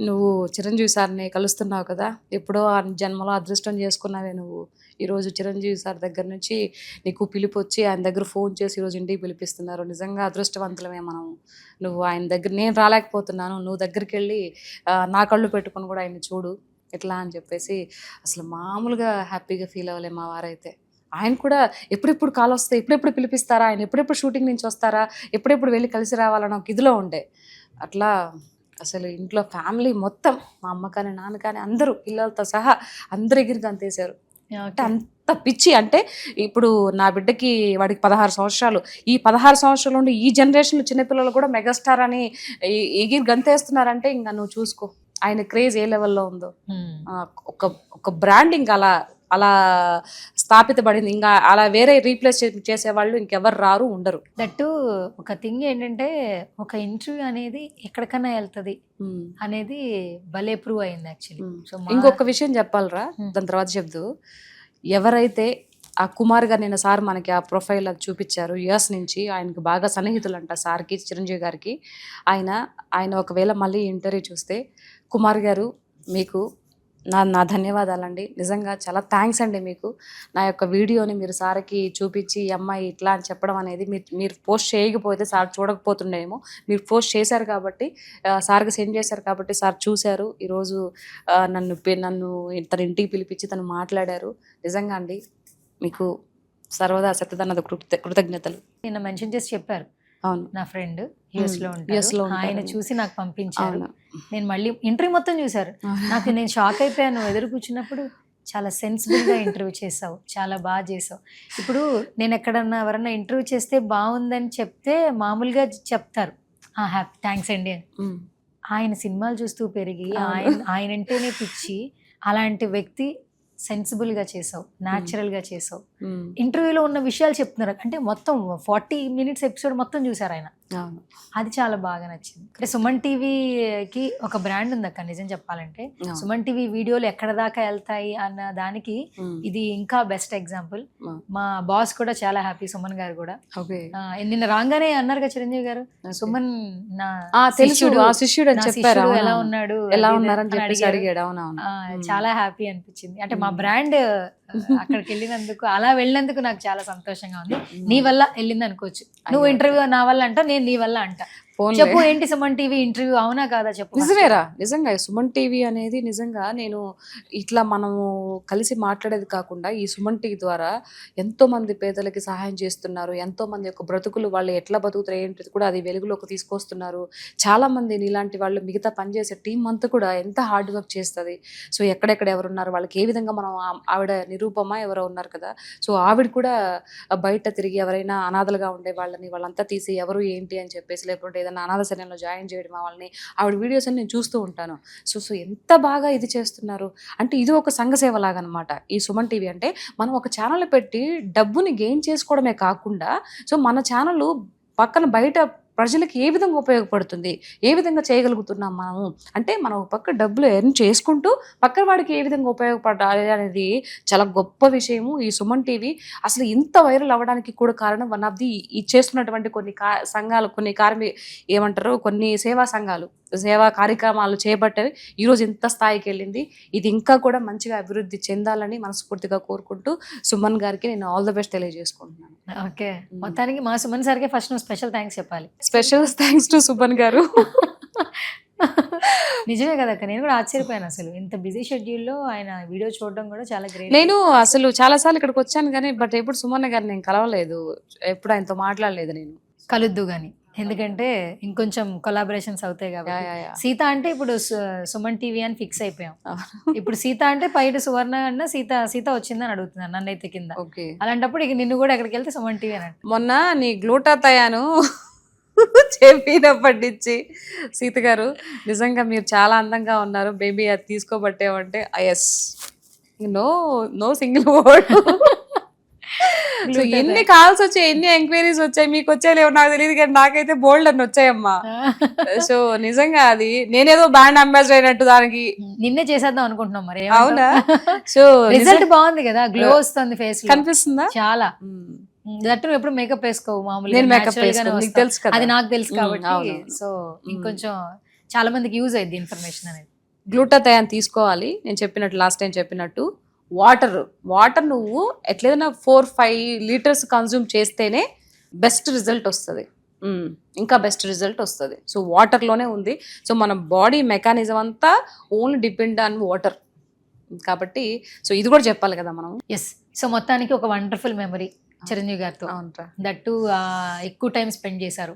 నువ్వు చిరంజీవి సార్ని కలుస్తున్నావు కదా, ఎప్పుడో ఆ జన్మలో అదృష్టం చేసుకున్నావే నువ్వు. ఈరోజు చిరంజీవి సార్ దగ్గర నుంచి నీకు పిలుపు వచ్చి ఆయన దగ్గర ఫోన్ చేసి ఈరోజు ఇంటికి పిలిపిస్తున్నారు. నిజంగా అదృష్టవంతులమే మనం. నువ్వు ఆయన దగ్గర, నేను రాలేకపోతున్నాను, నువ్వు దగ్గరికి వెళ్ళి నా కళ్ళు పెట్టుకొని కూడా ఆయన్ని చూడు ఎట్లా అని చెప్పేసి అసలు మామూలుగా హ్యాపీగా ఫీల్ అవ్వలే మా వారైతే. ఆయన కూడా ఎప్పుడెప్పుడు కాల్ వస్తే, ఎప్పుడెప్పుడు పిలిపిస్తారా, ఆయన ఎప్పుడెప్పుడు షూటింగ్ నుంచి వస్తారా, ఎప్పుడెప్పుడు వెళ్ళి కలిసి రావాలని ఒక ఇదిలో ఉండే. అట్లా అసలు ఇంట్లో ఫ్యామిలీ మొత్తం, మా అమ్మ కానీ నాన్న కానీ అందరూ పిల్లలతో సహా అందరు ఎగిరికి అంతేశారు. అంటే అంత పిచ్చి. అంటే ఇప్పుడు నా బిడ్డకి, వాడికి 16 సంవత్సరాలు. ఈ 16 సంవత్సరాల నుండి ఈ జనరేషన్లో చిన్నపిల్లలు కూడా మెగాస్టార్ అని ఎగిరి గంతేస్తున్నారంటే ఇంకా నువ్వు చూసుకో ఆయన క్రేజ్ ఏ లెవెల్లో ఉందో. ఒక బ్రాండింగ్ అలా స్థాపితపడింది. ఇంకా అలా వేరే రీప్లేస్ చేసేవాళ్ళు ఇంకెవరు రారు, ఉండరు. దట్టు ఒక థింగ్ ఏంటంటే, ఒక ఇంటర్వ్యూ అనేది ఎక్కడికన్నా వెళ్తుంది అనేది భలే ప్రూవ్ అయింది యాక్చువల్లీ. సో ఇంకొక విషయం చెప్పాలరా, దాని తర్వాత చెప్దు. ఎవరైతే ఆ కుమార్ గారు నిన్న సార్ మనకి ఆ ప్రొఫైల్ అది చూపించారు, యుఎస్ నుంచి, ఆయనకి బాగా సన్నిహితులు అంట సార్కి, చిరంజీవి గారికి. ఆయన ఒకవేళ మళ్ళీ ఇంటర్వ్యూ చూస్తే, కుమార్ గారు మీకు నా ధన్యవాదాలండి, నిజంగా చాలా థ్యాంక్స్ అండి మీకు. నా యొక్క వీడియోని మీరు సార్కి చూపించి ఈ అమ్మాయి ఇట్లా అని చెప్పడం అనేది, మీరు పోస్ట్ చేయకపోతే సార్ చూడకపోతుండేమో. మీరు పోస్ట్ చేశారు కాబట్టి, సార్కి సెండ్ చేశారు కాబట్టి సార్ చూశారు. ఈరోజు నన్ను తన ఇంటికి పిలిపించి తను మాట్లాడారు. నిజంగా అండి మీకు సర్వదా సత్యదన్నద కృతజ్ఞతలు. నిన్న మెన్షన్ చేసి చెప్పారు, అవును నా ఫ్రెండ్ యుఎస్ లో ఉంటారు, ఆయన చూసి నాకు పంపించారు. నేను మళ్ళీ ఇంటర్వ్యూ మొత్తం చూసారు. నేను షాక్ అయిపోయాను. నువ్వు ఎదురు కూర్చున్నప్పుడు చాలా సెన్సిబుల్ గా ఇంటర్వ్యూ చేసావు, చాలా బాగా చేసావు. ఇప్పుడు నేను ఎక్కడన్నా ఎవరన్నా ఇంటర్వ్యూ చేస్తే బాగుందని చెప్తే మామూలుగా చెప్తారు, హ్యాపీ థ్యాంక్స్ అండి అని. ఆయన సినిమాలు చూస్తూ పెరిగి ఆయన అంటేనే పిచ్చి, అలాంటి వ్యక్తి సెన్సిబుల్ గా చేసావు, న్యాచురల్ గా చేసావు. ఇంటర్వ్యూలో ఉన్న విషయాలు చెప్తున్నారు అంటే మొత్తం 40 minutes ఎపిసోడ్ మొత్తం చూసారు ఆయన. అది చాలా బాగా నచ్చింది. అంటే సుమన్ టీవీకి ఒక బ్రాండ్ ఉంది అక్క, నిజం చెప్పాలంటే. సుమన్ టీవీ వీడియోలు ఎక్కడ దాకా వెళ్తాయి అన్న దానికి ఇది ఇంకా బెస్ట్ ఎగ్జాంపుల్. మా బాస్ కూడా చాలా హ్యాపీ, సుమన్ గారు కూడా. నిన్న రాగానే అన్నారు కదా చిరంజీవి గారు, సుమన్ నా శిష్యుడు అని చెప్పారు, ఎలా ఉన్నాడు, ఎలా ఉన్నారని చెప్పేసి అడిగాడు. చాలా హ్యాపీ అనిపించింది. అంటే మా బ్రాండ్ అక్కడికి వెళ్ళినందుకు, అలా వెళ్ళినందుకు నాకు చాలా సంతోషంగా ఉంది. నీ వల్ల వెళ్ళింది అనుకోవచ్చు. నువ్వు ఇంటర్వ్యూ నా వల్ల అంట, నేను నీ వల్ల అంట. చెప్పు, ఏంటి సుమన్ టీవీ ఇంటర్వ్యూ అవునా కాదా చెప్పు. నిజమేరా, నిజంగా సుమన్ టీవీ అనేది నిజంగా నేను ఇట్లా మనము కలిసి మాట్లాడేది కాకుండా, ఈ సుమన్ టీవీ ద్వారా ఎంతో మంది పేదలకి సహాయం చేస్తున్నారు. ఎంతో మంది యొక్క బ్రతుకులు, వాళ్ళు ఎట్లా బతుకుతారు ఏంటి కూడా అది వెలుగులోకి తీసుకొస్తున్నారు. చాలా మంది ఇలాంటి వాళ్ళు, మిగతా పనిచేసే టీం అంతా కూడా ఎంత హార్డ్ వర్క్ చేస్తుంది. సో ఎక్కడెక్కడ ఎవరున్నారు, వాళ్ళకి ఏ విధంగా మనం, ఆవిడ నిరూపమ ఎవరో ఉన్నారు కదా, సో ఆవిడ కూడా బయట తిరిగి ఎవరైనా అనాథలుగా ఉండే వాళ్ళంతా తీసి ఎవరు ఏంటి అని చెప్పేసి, లేకుంటే ఏదైనా అనాథ శరణంలో జాయిన్ చేయడం వాళ్ళని, ఆవిడ వీడియోస్ అని నేను చూస్తూ ఉంటాను. సో ఎంత బాగా ఇది చేస్తున్నారు అంటే, ఇది ఒక సంఘ సేవ లాగా అనమాట ఈ సుమన్ టీవీ అంటే. మనం ఒక ఛానల్ పెట్టి డబ్బుని గెయిన్ చేసుకోవడమే కాకుండా, సో మన ఛానల్ పక్కన బయట ప్రజలకి ఏ విధంగా ఉపయోగపడుతుంది, ఏ విధంగా చేయగలుగుతున్నాం మనము అంటే, మనం ఒక పక్క డబ్బులు ఎర్న్ చేసుకుంటూ పక్కన వాడికి ఏ విధంగా ఉపయోగపడాలి అనేది చాలా గొప్ప విషయము. ఈ సుమన్ టీవీ అసలు ఇంత వైరల్ అవ్వడానికి కూడా కారణం వన్ ఆఫ్ ది ఈ చేస్తున్నటువంటి కొన్ని సంఘాలు, కొన్ని సేవా సంఘాలు, సేవా కార్యక్రమాలు చేపట్టేవి ఈరోజు ఇంత స్థాయికి వెళ్ళింది. ఇది ఇంకా కూడా మంచిగా అభివృద్ధి చెందాలని మనస్ఫూర్తిగా కోరుకుంటూ సుమన్ గారికి నేను ఆల్ ద బెస్ట్ తెలియజేసుకుంటున్నాను. ఓకే, మొత్తానికి మా సుమన్ సార్కి ఫస్ట్ నువ్వు స్పెషల్ థ్యాంక్స్ చెప్పాలి. స్పెషల్ థ్యాంక్స్ టు సుమన్ గారు. నిజమే కదా అక్క, నేను కూడా ఆశ్చర్యపోయాను అసలు ఇంత బిజీ షెడ్యూల్లో ఆయన వీడియో చూడడం కూడా చాలా గ్రేట్. నేను అసలు చాలాసార్లు ఇక్కడికి వచ్చాను కానీ బట్ ఎప్పుడు సుమన్ గారిని నేను కలవలేదు, ఎప్పుడు ఆయనతో మాట్లాడలేదు నేను. కలుద్దు గాని, ఎందుకంటే ఇంకొంచెం కొలాబరేషన్స్ అవుతాయి కాబట్టి. సీత అంటే ఇప్పుడు సుమన్ టీవీ అని ఫిక్స్ అయిపోయాం. ఇప్పుడు సీత అంటే పైన సువర్ణ అన్న సీత వచ్చిందని అడుగుతున్నాను నన్ను అయితే కింద. ఓకే, అలాంటప్పుడు ఇక నిన్ను కూడా ఎక్కడికి వెళ్తే సుమన్ టీవీ అని అంట. మొన్న నీ గ్లూటాథయాను చెప్పినప్పటి నుంచి సీత గారు నిజంగా మీరు చాలా అందంగా ఉన్నారు బేబీ, అది తీసుకోబట్టేవంటే yes, no single word. So ఎన్ని కాల్స్ వచ్చాయి, ఎన్ని ఎంక్వైరీస్ వచ్చాయి, మీకు వచ్చాయో నాకు తెలియదు కానీ నాకైతే బోల్డ్ అని వచ్చాయమ్మా. సో నిజంగా అది నేనేదో బ్రాండ్ అంబాసిడర్ అయినట్టు దానికి నిన్నే చేసేద్దాం అనుకుంటున్నాం మరి. అవునా? సో రిజల్ట్ బాగుంది కదా, గ్లో వస్తుంది ఫేస్ లో, కనిపిస్తుందా? చాలా. దట్టు ఎప్పుడు మేకప్ వేసుకోవు మామూలుగా, నేను మేకప్ natural గానే వేసుకోను, నీకు వస్తా. తెలుసు కదా. అది నాకు తెలుసు కాబట్టి. అవునవును. సో ఇంకొంచెం చాలా మందికి యూజ్ అయ్యింది ఇన్ఫర్మేషన్ అనేది. గ్లూటాథయాన్ తీసుకోవాలి, నేను చెప్పినట్టు లాస్ట్ టైం చెప్పినట్టు. వాటర్ నువ్వు ఎట్లేదైనా 4-5 లీటర్స్ కన్జ్యూమ్ చేస్తేనే బెస్ట్ రిజల్ట్ వస్తుంది, ఇంకా బెస్ట్ రిజల్ట్ వస్తుంది. సో వాటర్లోనే ఉంది. సో మన బాడీ మెకానిజం అంతా ఓన్లీ డిపెండ్ ఆన్ వాటర్ కాబట్టి సో ఇది కూడా చెప్పాలి కదా మనం. ఎస్, సో మొత్తానికి ఒక వండర్ఫుల్ మెమరీ చిరంజీవి గారితో. అవునరా, దట్టు ఎక్కువ టైం స్పెండ్ చేశారు.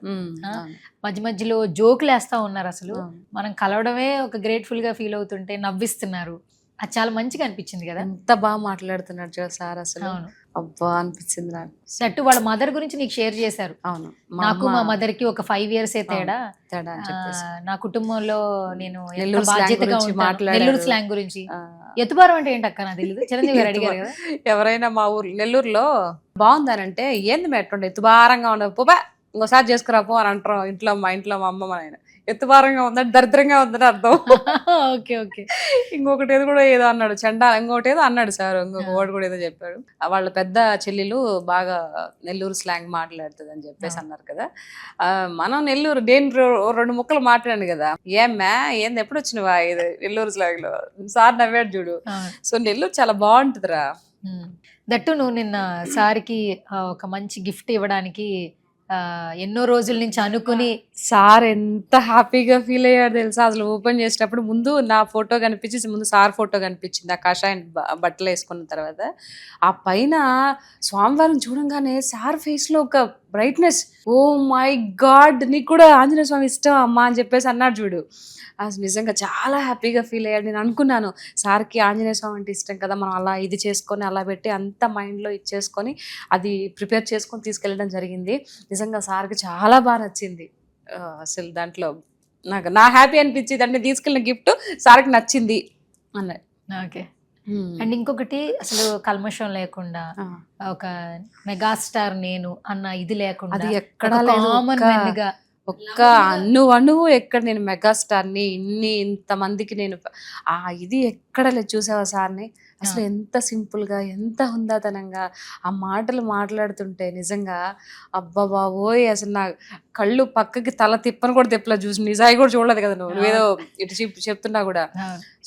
మధ్య మధ్యలో జోకులు వేస్తా ఉన్నారు. అసలు మనం కలవడమే ఒక గ్రేట్ఫుల్ గా ఫీల్ అవుతుంటే నవ్విస్తున్నారు. అది చాలా మంచిగా అనిపించింది కదా. ఎంత బాగా మాట్లాడుతున్నాడు చూడ సార్, అసలు అవును, అబ్బా అనిపించింది నాకు. దట్టు వాళ్ళ మదర్ గురించి నీకు షేర్ చేశారు. అవును, నాకు మా మదర్ కి ఒక 5 years తేడా. తేడా అని చెప్పేసి నా కుటుంబంలో నేను ఎంత నెల్లూరు slang బాధ్యతగా గురించి ఉంటాను. మాట్లాడారు. నెల్లూరు స్లాంగ్ గురించి. ఎత్తుబారం అంటే ఏంటి అక్క, నాకు తెలియదు. చిరంజీవి గారు అడిగారు కదా. ఎవరైనా మా ఊరు నెల్లూరులో బాగుందనంటే ఏంది మెట్టుండే ఎత్తుబారంగా ఉండదు పోబా ఇంకోసారి చేసుకురా పో అని అంటారు ఇంట్లో, మా ఇంట్లో మా అమ్మ మా నాయన. ఎత్తుబారంగా ఉందంటే దరిద్రంగా ఉందని అర్థం. Okay okay. ఇంకొకటి ఏదో కూడా ఏదో అన్నాడు ఇంకొకటి ఏదో అన్నాడు సార్, ఇంకొక వర్డ్ కూడా ఏదో చెప్పాడు. వాళ్ళ పెద్ద చెల్లెలు బాగా నెల్లూరు స్లాంగ్ మాట్లాడుతుంది అని చెప్పేసి అన్నారు కదా. మనం నెల్లూరు, నేను 2 ముక్కలు మాట్లాడాను కదా, ఏమ్మా ఏంది ఎప్పుడు వచ్చినవా ఇది నెల్లూరు స్లాంగ్ లో, సార్ నవ్వాడు చూడు. సో నెల్లూరు చాలా బాగుంటుందిరా. దట్టు నువ్వు నిన్న సార్కి ఒక మంచి గిఫ్ట్ ఇవ్వడానికి ఎన్నో రోజుల నుంచి అనుకుని, సార్ ఎంత హ్యాపీగా ఫీల్ అయ్యాడు తెలుసా. అసలు ఓపెన్ చేసేటప్పుడు ముందు నా ఫోటో కనిపించి ముందు సార్ ఫోటో కనిపించింది, ఆ కాషాయం బట్టలు వేసుకున్న తర్వాత. ఆ పైన స్వామివారిని చూడంగానే సార్ ఫేస్ లో ఒక బ్రైట్నెస్, ఓ మై గాడ్ నీకు కూడా ఆంజనేయ స్వామి ఇష్టం అమ్మా అని చెప్పేసి అన్నాడు చూడు. అసలు నిజంగా చాలా హ్యాపీగా ఫీల్ అయ్యాడు. నేను అనుకున్నాను సార్కి ఆంజనేయ స్వామి అంటే ఇష్టం కదా, మనం అలా ఇది చేసుకొని అలా పెట్టి అంత మైండ్లో ఇచ్చేసుకొని అది ప్రిపేర్ చేసుకొని తీసుకెళ్ళడం జరిగింది. నిజంగా సార్కి చాలా బాగా నచ్చింది. అసలు దాంట్లో నా హ్యాపీ అనిపించింది, అంటే తీసుకెళ్ళిన గిఫ్ట్ సార్కి నచ్చింది అన్నాడు. ఓకే. అండ్ ఇంకొకటి, అసలు కల్మషం లేకుండా ఒక మెగాస్టార్ నేను అన్న ఇది లేకుండా, అది ఎక్కడా లేదు. కామన్ మెన్ గా ఒక్క అణువు ఎక్కడ నేను మెగాస్టార్ని ఇంతమందికి నేను ఇది ఎక్కడ లేదు. చూసావా సార్ని అసలు ఎంత సింపుల్ గా, ఎంత హుందాతనంగా ఆ మాటలు మాట్లాడుతుంటే నిజంగా అబ్బా బాబోయ్, అసలు నా కళ్ళు పక్కకి తల తిప్పని కూడా తిప్పలేదు. చూసి నిజాయి కూడా చూడలేదు కదా నువ్వేదో ఇటు చెప్తున్నా కూడా.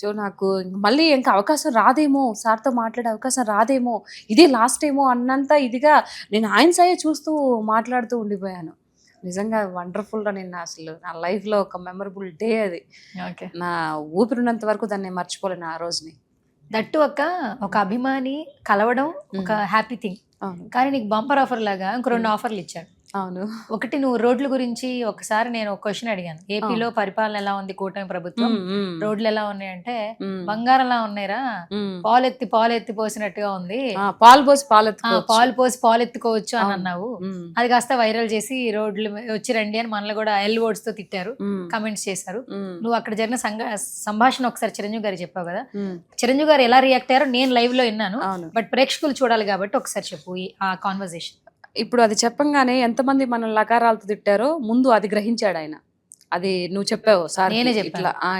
సో నాకు మళ్ళీ ఇంకా అవకాశం రాదేమో, సార్తో మాట్లాడే అవకాశం రాదేమో, ఇదే లాస్ట్ ఏమో అన్నంత ఇదిగా నేను ఆయన సాయే చూస్తూ మాట్లాడుతూ ఉండిపోయాను. నిజంగా వండర్ఫుల్ గా, నేను అసలు నా లైఫ్ లో ఒక మెమరబుల్ డే అది. నా ఊపిరినంత వరకు దాన్ని మర్చిపోలేను ఆ రోజుని. దట్టు ఒక అభిమాని కలవడం ఒక హ్యాపీ థింగ్, కానీ నీకు బంపర్ ఆఫర్ లాగా ఇంకో 2 ఆఫర్లు ఇచ్చాడు. అవును. ఒకటి, నువ్వు రోడ్ల గురించి ఒకసారి నేను ఒక క్వశ్చన్ అడిగాను, ఏపీలో పరిపాలన ఎలా ఉంది కూటమి ప్రభుత్వం, రోడ్లు ఎలా ఉన్నాయంటే బంగారంలా ఉన్నాయిరా, పాలెత్తి పోసినట్టుగా ఉంది, పాలు పోసి పాలెత్తుకోవచ్చు అని అన్నావు. అది కాస్త వైరల్ చేసి రోడ్లు వచ్చి రండి అని మనల్ని కూడా ఎల్ వర్డ్స్ తో తిట్టారు, కమెంట్స్ చేశారు. నువ్వు అక్కడ జరిగిన సంభాషణ ఒకసారి చిరంజీవి గారు చెప్పావు కదా, చిరంజీవి గారు ఎలా రియాక్ట్ అయ్యారో నేను లైవ్ లో విన్నాను, బట్ ప్రేక్షకులు చూడాలి కాబట్టి ఒకసారి చెప్పు ఆ కాన్వర్సేషన్. ఇప్పుడు అది చెప్పంగానే ఎంతమంది మన లకారాలతో తిట్టారో ముందు అది గ్రహించాడు ఆయన. అది నువ్వు చెప్పావు సార్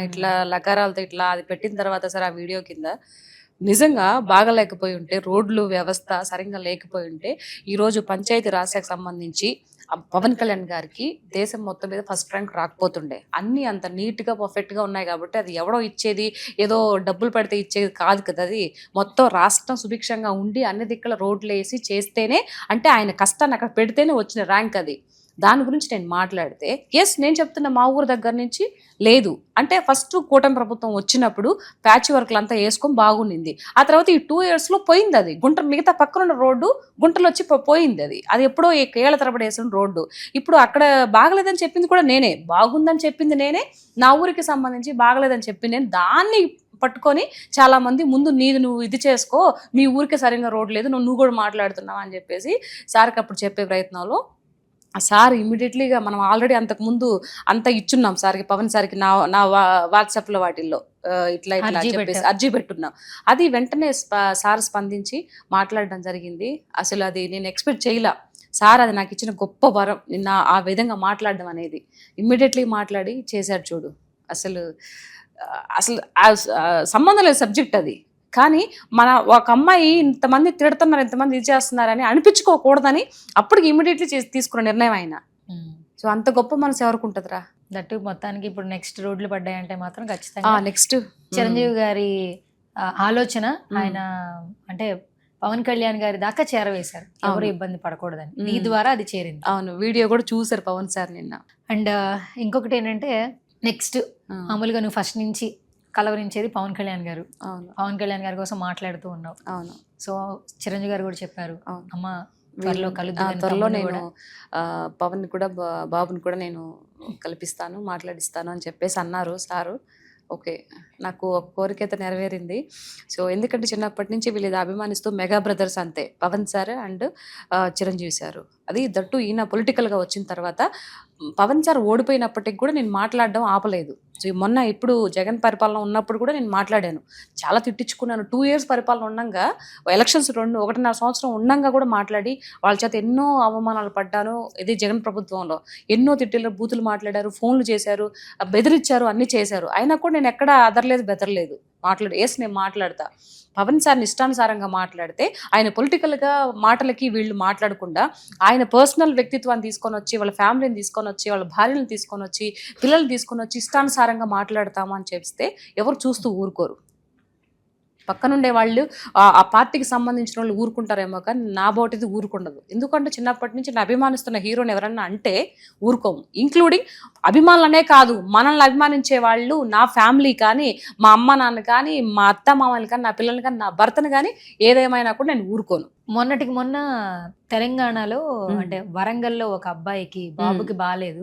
ఇట్లా లకారాలతో ఇట్లా అది పెట్టిన తర్వాత సార్ ఆ వీడియో కింద నిజంగా బాగలేకపోయి ఉంటే, రోడ్లు వ్యవస్థ సరిగ్గా లేకపోయి ఉంటే ఈరోజు పంచాయతీ రాజ్ శాఖకు సంబంధించి పవన్ కళ్యాణ్ గారికి దేశం మొత్తం మీద ఫస్ట్ ర్యాంక్ రాకపోతుండే. అన్ని అంత నీట్గా పర్ఫెక్ట్గా ఉన్నాయి కాబట్టి అది ఎవడో ఇచ్చేది, ఏదో డబ్బులు పెడితే ఇచ్చేది కాదు కదా. అది మొత్తం రాష్ట్రం సుభిక్షంగా ఉండి అన్ని దిక్కుల రోడ్లు వేసి చేస్తేనే, అంటే ఆయన కష్టాన్ని అక్కడ పెడితేనే వచ్చిన ర్యాంక్ అది. దాని గురించి నేను మాట్లాడితే నేను చెప్తున్న మా ఊరు దగ్గర నుంచి లేదు అంటే ఫస్ట్ కూటమి ప్రభుత్వం వచ్చినప్పుడు ప్యాచ్ వర్క్లు అంతా వేసుకొని బాగుండింది. ఆ తర్వాత ఈ 2 yearsలో పోయింది అది. మిగతా పక్కనున్న రోడ్డు గుంటలు వచ్చి పోయింది. అది ఎప్పుడో ఏళ్ల తరబడి వేసిన రోడ్డు. ఇప్పుడు అక్కడ బాగలేదని చెప్పింది కూడా నేనే, బాగుందని చెప్పింది నేనే, నా ఊరికి సంబంధించి బాగలేదని చెప్పింది నేను. దాన్ని పట్టుకొని చాలా మంది ముందు నువ్వు ఇది చేసుకో, మీ ఊరికే సరిగ్గా రోడ్ లేదు, నువ్వు కూడా మాట్లాడుతున్నావు అని చెప్పేసి సార్కి అప్పుడు చెప్పే ప్రయత్నంలో ఆ సార్ ఇమీడియట్లీగా మనం ఆల్రెడీ అంతకుముందు అంతా ఇచ్చున్నాం సార్కి, పవన్ సార్కి నా వాట్సాప్లో వాటిల్లో ఇట్లా చెప్పేసి అర్జీ పెట్టున్నాం. అది వెంటనే సార్ స్పందించి మాట్లాడడం జరిగింది. అసలు అది నేను ఎక్స్పెక్ట్ చేయలే. సార్ అది నాకు ఇచ్చిన గొప్ప వరం, నిన్న ఆ విధంగా మాట్లాడడం అనేది. ఇమ్మీడియట్లీ మాట్లాడి చేశాడు చూడు. అసలు సంబంధం లేదు సబ్జెక్ట్ అది. కానీ మన ఒక అమ్మాయి ఇంతమంది తిడుతున్నారు, ఇంతమంది ఇది చేస్తున్నారని అనిపించుకోకూడదని అప్పటికి ఇమీడియట్లీ తీసుకున్న నిర్ణయం ఆయన. సో అంత గొప్ప మనసు ఎవరికి ఉంటుందిరా. దట్టు మొత్తానికి ఇప్పుడు నెక్స్ట్ రోడ్లు పడ్డాయంటే మాత్రం ఖచ్చితంగా నెక్స్ట్ చిరంజీవి గారి ఆలోచన ఆయన అంటే పవన్ కళ్యాణ్ గారి దాకా చేరవేశారు, ఎవరు ఇబ్బంది పడకూడదని. నీ ద్వారా అది చేరింది. అవును, వీడియో కూడా చూసారు పవన్ సార్ నిన్న. అండ్ ఇంకొకటి ఏంటంటే నెక్స్ట్ మామూలుగా నువ్వు ఫస్ట్ నుంచి కలవరించేది పవన్ కళ్యాణ్ గారు. పవన్ కళ్యాణ్ గారి కోసం మాట్లాడుతూ ఉన్నావు. అవును. సో చిరంజీవి గారు కూడా చెప్పారు, అమ్మ త్వరలో త్వరలో నేను పవన్ కూడా బాబుని కూడా నేను కల్పిస్తాను, మాట్లాడిస్తాను అని చెప్పేసి అన్నారు సారు. ఓకే, నాకు ఒక కోరిక అయితే నెరవేరింది. సో ఎందుకంటే చిన్నప్పటి నుంచి వీళ్ళు అభిమానిస్తూ మెగా బ్రదర్స్ అంతే, Pawan sir and Chiranjeevi sir. అది దట్టు ఈయన పొలిటికల్గా వచ్చిన తర్వాత పవన్ సార్ ఓడిపోయినప్పటికి కూడా నేను మాట్లాడడం ఆపలేదు. సో మొన్న ఇప్పుడు జగన్ పరిపాలన ఉన్నప్పుడు కూడా నేను మాట్లాడాను, చాలా తిట్టించుకున్నాను. 2 years పరిపాలన ఉండగా, ఎలక్షన్స్ 1.5 సంవత్సరం ఉండగా కూడా మాట్లాడి వాళ్ళ చేత ఎన్నో అవమానాలు పడ్డాను. ఇది జగన్ ప్రభుత్వంలో ఎన్నో తిట్టిలో బూతులు మాట్లాడారు, ఫోన్లు చేశారు, బెదిరించారు, అన్నీ చేశారు. అయినా కూడా నేను ఎక్కడ అదరలేదు బెదరలేదు. నేను మాట్లాడతా. పవన్ సార్ని ఇష్టానుసారంగా మాట్లాడితే ఆయన పొలిటికల్గా మాటలకి వీళ్ళు మాట్లాడకుండా ఆయన పర్సనల్ వ్యక్తిత్వాన్ని తీసుకొని వచ్చి, వాళ్ళ ఫ్యామిలీని తీసుకొని వచ్చి, వాళ్ళ భార్యను తీసుకొని వచ్చి, పిల్లల్ని తీసుకొని వచ్చి ఇష్టానుసారంగా మాట్లాడతాము అని చెప్తే ఎవరు చూస్తూ ఊరుకోరు. పక్కనుండే వాళ్ళు ఆ పార్టీకి సంబంధించిన వాళ్ళు ఊరుకుంటారేమో, కానీ నా బోటిది ఊరుకుండదు. ఎందుకంటే చిన్నప్పటి నుంచి నేను అభిమానిస్తున్న హీరోని ఎవరన్నా అంటే ఊరుకోము. ఇంక్లూడింగ్ అభిమానులనే కాదు, మనల్ని అభిమానించే వాళ్ళు, నా ఫ్యామిలీ కానీ, మా అమ్మ నాన్న కానీ, మా అత్త మామని కానీ, నా పిల్లల్ని కానీ, నా భర్తను కానీ, ఏదేమైనా కూడా నేను ఊరుకోను. మొన్నటికి మొన్న తెలంగాణలో అంటే వరంగల్లో ఒక అబ్బాయికి బాబుకి బాగాలేదు.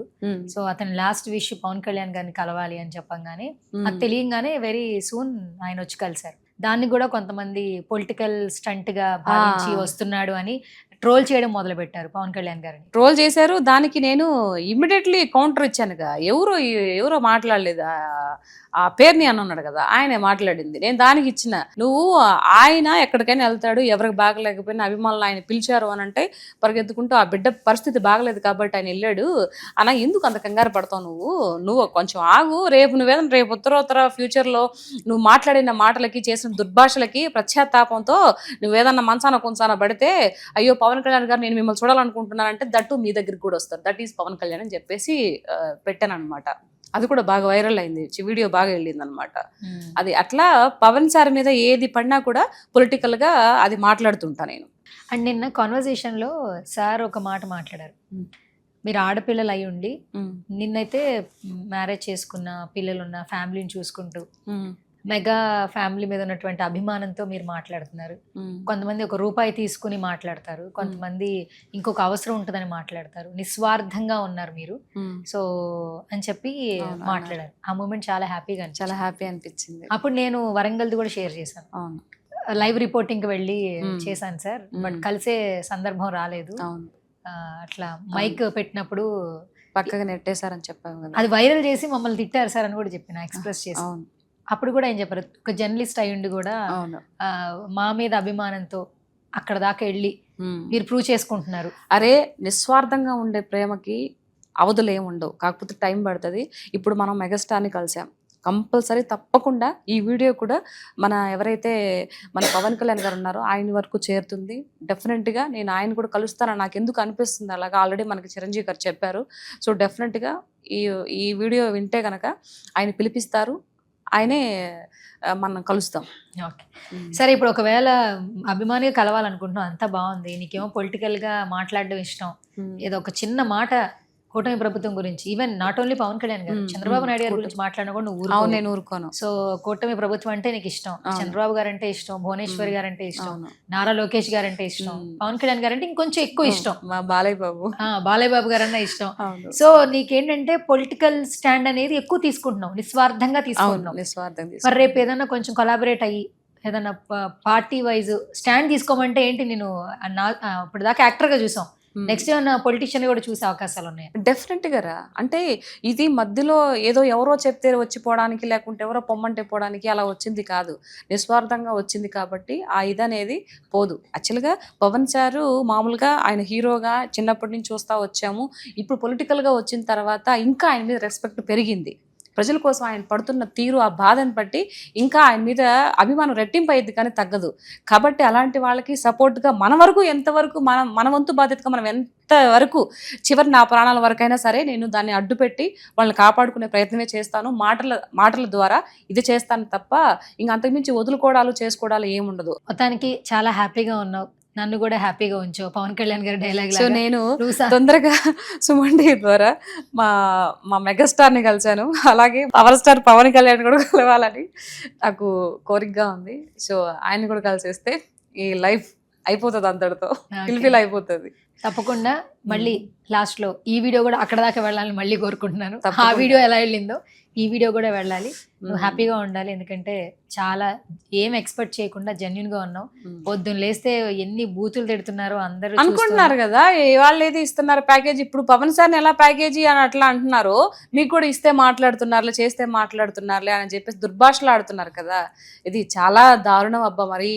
సో అతని లాస్ట్ విష్ పవన్ కళ్యాణ్ గారిని కలవాలి అని చెప్పంగానే అది తెలియంగానే వెరీ సూన్ ఆయన వచ్చి కలిశారు. దాన్ని కూడా కొంతమంది పొలిటికల్ స్టంట్ గా భావించి వస్తున్నాడు అని ట్రోల్ చేయడం మొదలు పెట్టారు పవన్ కళ్యాణ్ గారిని. ట్రోల్ చేశారు. దానికి నేను ఇమ్మీడియట్లీ కౌంటర్ ఇచ్చానుగా. ఎవరో మాట్లాడలేదు, ఆ పేరుని అని ఉన్నాడు కదా, ఆయనే మాట్లాడింది. నేను దానికి ఇచ్చిన, నువ్వు ఆయన ఎక్కడికైనా వెళ్తాడు, ఎవరికి బాగలేకపోయినా అభిమానులు ఆయన పిలిచారు అని అంటే పరిగెత్తుకుంటూ ఆ బిడ్డ పరిస్థితి బాగలేదు కాబట్టి ఆయన వెళ్ళాడు అన్న, ఎందుకు అంత కంగారు పడతావు? నువ్వు కొంచెం ఆగు, రేపు ఉత్తరోత్తర ఫ్యూచర్లో నువ్వు మాట్లాడిన మాటలకి, చేసిన దుర్భాషలకి పశ్చాత్తాపంతో నువ్వేదన్నా మంచాన కొంచాన పడితే, అయ్యో పవన్ కళ్యాణ్ గారు నేను మిమ్మల్ని చూడాలనుకుంటున్నానంటే దట్టు మీ దగ్గరికి కూడా వస్తారు, దట్ ఈస్ పవన్ కళ్యాణ్ అని చెప్పేసి పెట్టాను అనమాట. అది కూడా బాగా వైరల్ అయింది, వీడియో బాగా వెళ్ళింది అనమాట. అది అట్లా పవన్ సార్ మీద ఏది పడినా కూడా పొలిటికల్ గా అది మాట్లాడుతుంటా నేను. అండ్ నిన్న కాన్వర్సేషన్ లో సార్ ఒక మాట మాట్లాడారు, మీరు ఆడపిల్లలు అయి ఉండి నిన్నైతే మ్యారేజ్ చేసుకున్న పిల్లలున్న ఫ్యామిలీని చూసుకుంటూ మెగా ఫ్యామిలీ మీద ఉన్నటువంటి అభిమానంతో మీరు మాట్లాడుతున్నారు. కొంతమంది ఒక రూపాయి తీసుకుని మాట్లాడతారు, కొంతమంది ఇంకొక అవసరం ఉంటుందని మాట్లాడతారు, నిస్వార్థంగా ఉన్నారు మీరు సో అని చెప్పి మాట్లాడారు. ఆ మూమెంట్ చాలా హ్యాపీ అనిపించింది. అప్పుడు నేను వరంగల్ది కూడా షేర్ చేశాను, లైవ్ రిపోర్టింగ్ కి వెళ్ళి చేశాను సార్, బట్ కలిసే సందర్భం రాలేదు. అట్లా మైక్ పెట్టినప్పుడు పక్కగా నెట్టేశారని చెప్పాను, అది వైరల్ చేసి మమ్మల్ని తిట్టారు సార్ అని కూడా చెప్పిన, ఎక్స్ప్రెస్ చేసి. అప్పుడు కూడా ఏం చెప్పారు, ఒక జర్నలిస్ట్ అయ్యుండి కూడా మా మీద అభిమానంతో అక్కడ దాకా వెళ్ళి మీరు ప్రూవ్ చేసుకుంటున్నారు. అరే నిస్వార్థంగా ఉండే ప్రేమకి అవధులు ఏముండవు, కాకపోతే టైం పడుతుంది. ఇప్పుడు మనం మెగాస్టార్ని కలిసాం, కంపల్సరీ తప్పకుండా ఈ వీడియో కూడా ఎవరైతే మన పవన్ కళ్యాణ్ గారు ఉన్నారో ఆయన వరకు చేరుతుంది. డెఫినెట్గా నేను ఆయన కూడా కలుస్తానని నాకు ఎందుకు అనిపిస్తుంది అలాగా. ఆల్రెడీ మనకి చిరంజీవి గారు చెప్పారు. సో డెఫినెట్గా ఈ వీడియో వింటే కనుక ఆయన పిలిపిస్తారు, ఆయనే మనం కలుస్తాం. ఓకే సరే, ఇప్పుడు ఒకవేళ అభిమానిగా కలవాలనుకుంటున్నావు, అంతా బాగుంది, నీకేమో పొలిటికల్ గా మాట్లాడడం ఇష్టం, ఏదో ఒక చిన్న మాట కూటమి ప్రభుత్వం గురించి, even not only Pawan Kalyan గారు, చంద్రబాబు నాయుడు గారి గురించి మాట్లాడినా కూడా నువ్వు అవును, నేను ఊరుకోను. సో కూటమి ప్రభుత్వం అంటే నీకు ఇష్టం, చంద్రబాబు గారు అంటే ఇష్టం, భువనేశ్వరి గారు అంటే ఇష్టం, అవును. నారా లోకేష్ గారు అంటే ఇష్టం, పవన్ కళ్యాణ్ గారు అంటే ఇంకొంచెం ఎక్కువ ఇష్టం, మా బాలయ్య బాబు. బాలయ్య బాబు గారు అన్న ఇష్టం. అవును. సో నీకేంటంటే పొలిటికల్ స్టాండ్ అనేది ఎక్కువ తీసుకుంటున్నావు, నిస్వార్థంగా తీసుకుంటున్నావు. నిస్వార్థం మరి రేపు ఏదన్నా కొంచెం కొలాబరేట్ అయ్యి ఏదన్నా పార్టీ వైజ్ స్టాండ్ తీసుకోమంటే ఏంటి, నేను ఇప్పుడు దాకా యాక్టర్ గా చూసాం, నెక్స్ట్ ఏమన్నా పొలిటీషియన్ కూడా చూసే అవకాశాలు ఉన్నాయి? డెఫినెట్ గా రా. అంటే ఇది మధ్యలో ఏదో ఎవరో చెప్తే వచ్చిపోవడానికి, లేకుంటే ఎవరో పొమ్మంటే పోవడానికి అలా వచ్చింది కాదు, నిస్వార్థంగా వచ్చింది. కాబట్టి ఆ ఇది అనేది పోదు. యాక్చువల్గా పవన్ సారు మామూలుగా ఆయన హీరోగా చిన్నప్పటి నుంచి చూస్తా వచ్చాము. ఇప్పుడు పొలిటికల్గా వచ్చిన తర్వాత ఇంకా ఆయన మీద రెస్పెక్ట్ పెరిగింది. ప్రజల కోసం ఆయన పడుతున్న తీరు, ఆ బాధను బట్టి ఇంకా ఆయన మీద అభిమానం రెట్టింపు అయ్యింది కానీ తగ్గదు. కాబట్టి అలాంటి వాళ్ళకి సపోర్ట్గా మన వరకు ఎంతవరకు మన వంతు బాధ్యతగా మనం ఎంతవరకు చివరి నా ప్రాణాల వరకైనా సరే నేను దాన్ని అడ్డుపెట్టి వాళ్ళని కాపాడుకునే ప్రయత్నమే చేస్తాను. మాటల ద్వారా ఇది చేస్తాను తప్ప ఇంకా అంతకుమించి వదులుకోవడాలు చేసుకోవడాలు ఏముండదు. మొత్తానికి చాలా హ్యాపీగా ఉన్నావు, నన్ను కూడా హ్యాపీగా ఉంచు. పవన్ కళ్యాణ్ గారి డైలాగ్ సో నేను తొందరగా సుమన్ టీవీ ద్వారా మా మెగాస్టార్ ని కలిశాను. అలాగే పవర్ స్టార్ పవన్ కళ్యాణ్ కూడా కలవాలని నాకు కోరికగా ఉంది. సో ఆయన కూడా కలిసేస్తే ఈ లైఫ్ అయిపోతుంది, అంతటితో ఫిల్ అయిపోతుంది. తప్పకుండా మళ్ళీ లాస్ట్ లో ఈ వీడియో కూడా అక్కడ దాకా వెళ్ళాలని మళ్ళీ కోరుకుంటున్నాను. ఆ వీడియో ఎలా వెళ్ళిందో ఈ వీడియో కూడా వెళ్ళాలి. నువ్వు హ్యాపీగా ఉండాలి, ఎందుకంటే చాలా ఏం ఎక్స్పెక్ట్ చేయకుండా జెన్యున్ గా ఉన్నావు. పొద్దున్న లేస్తే ఎన్ని బూతులు తిడుతున్నారో అందరూ అనుకుంటున్నారు కదా, వాళ్ళు ఏది ఇస్తున్నారు ప్యాకేజ్. ఇప్పుడు పవన్ సార్ని ఎలా ప్యాకేజీ అని అట్లా అంటున్నారు, మీకు కూడా ఇస్తే మాట్లాడుతున్నారులే, చేస్తే మాట్లాడుతున్నారులే అని చెప్పేసి దుర్భాషలు ఆడుతున్నారు కదా. ఇది చాలా దారుణం అబ్బా. మరి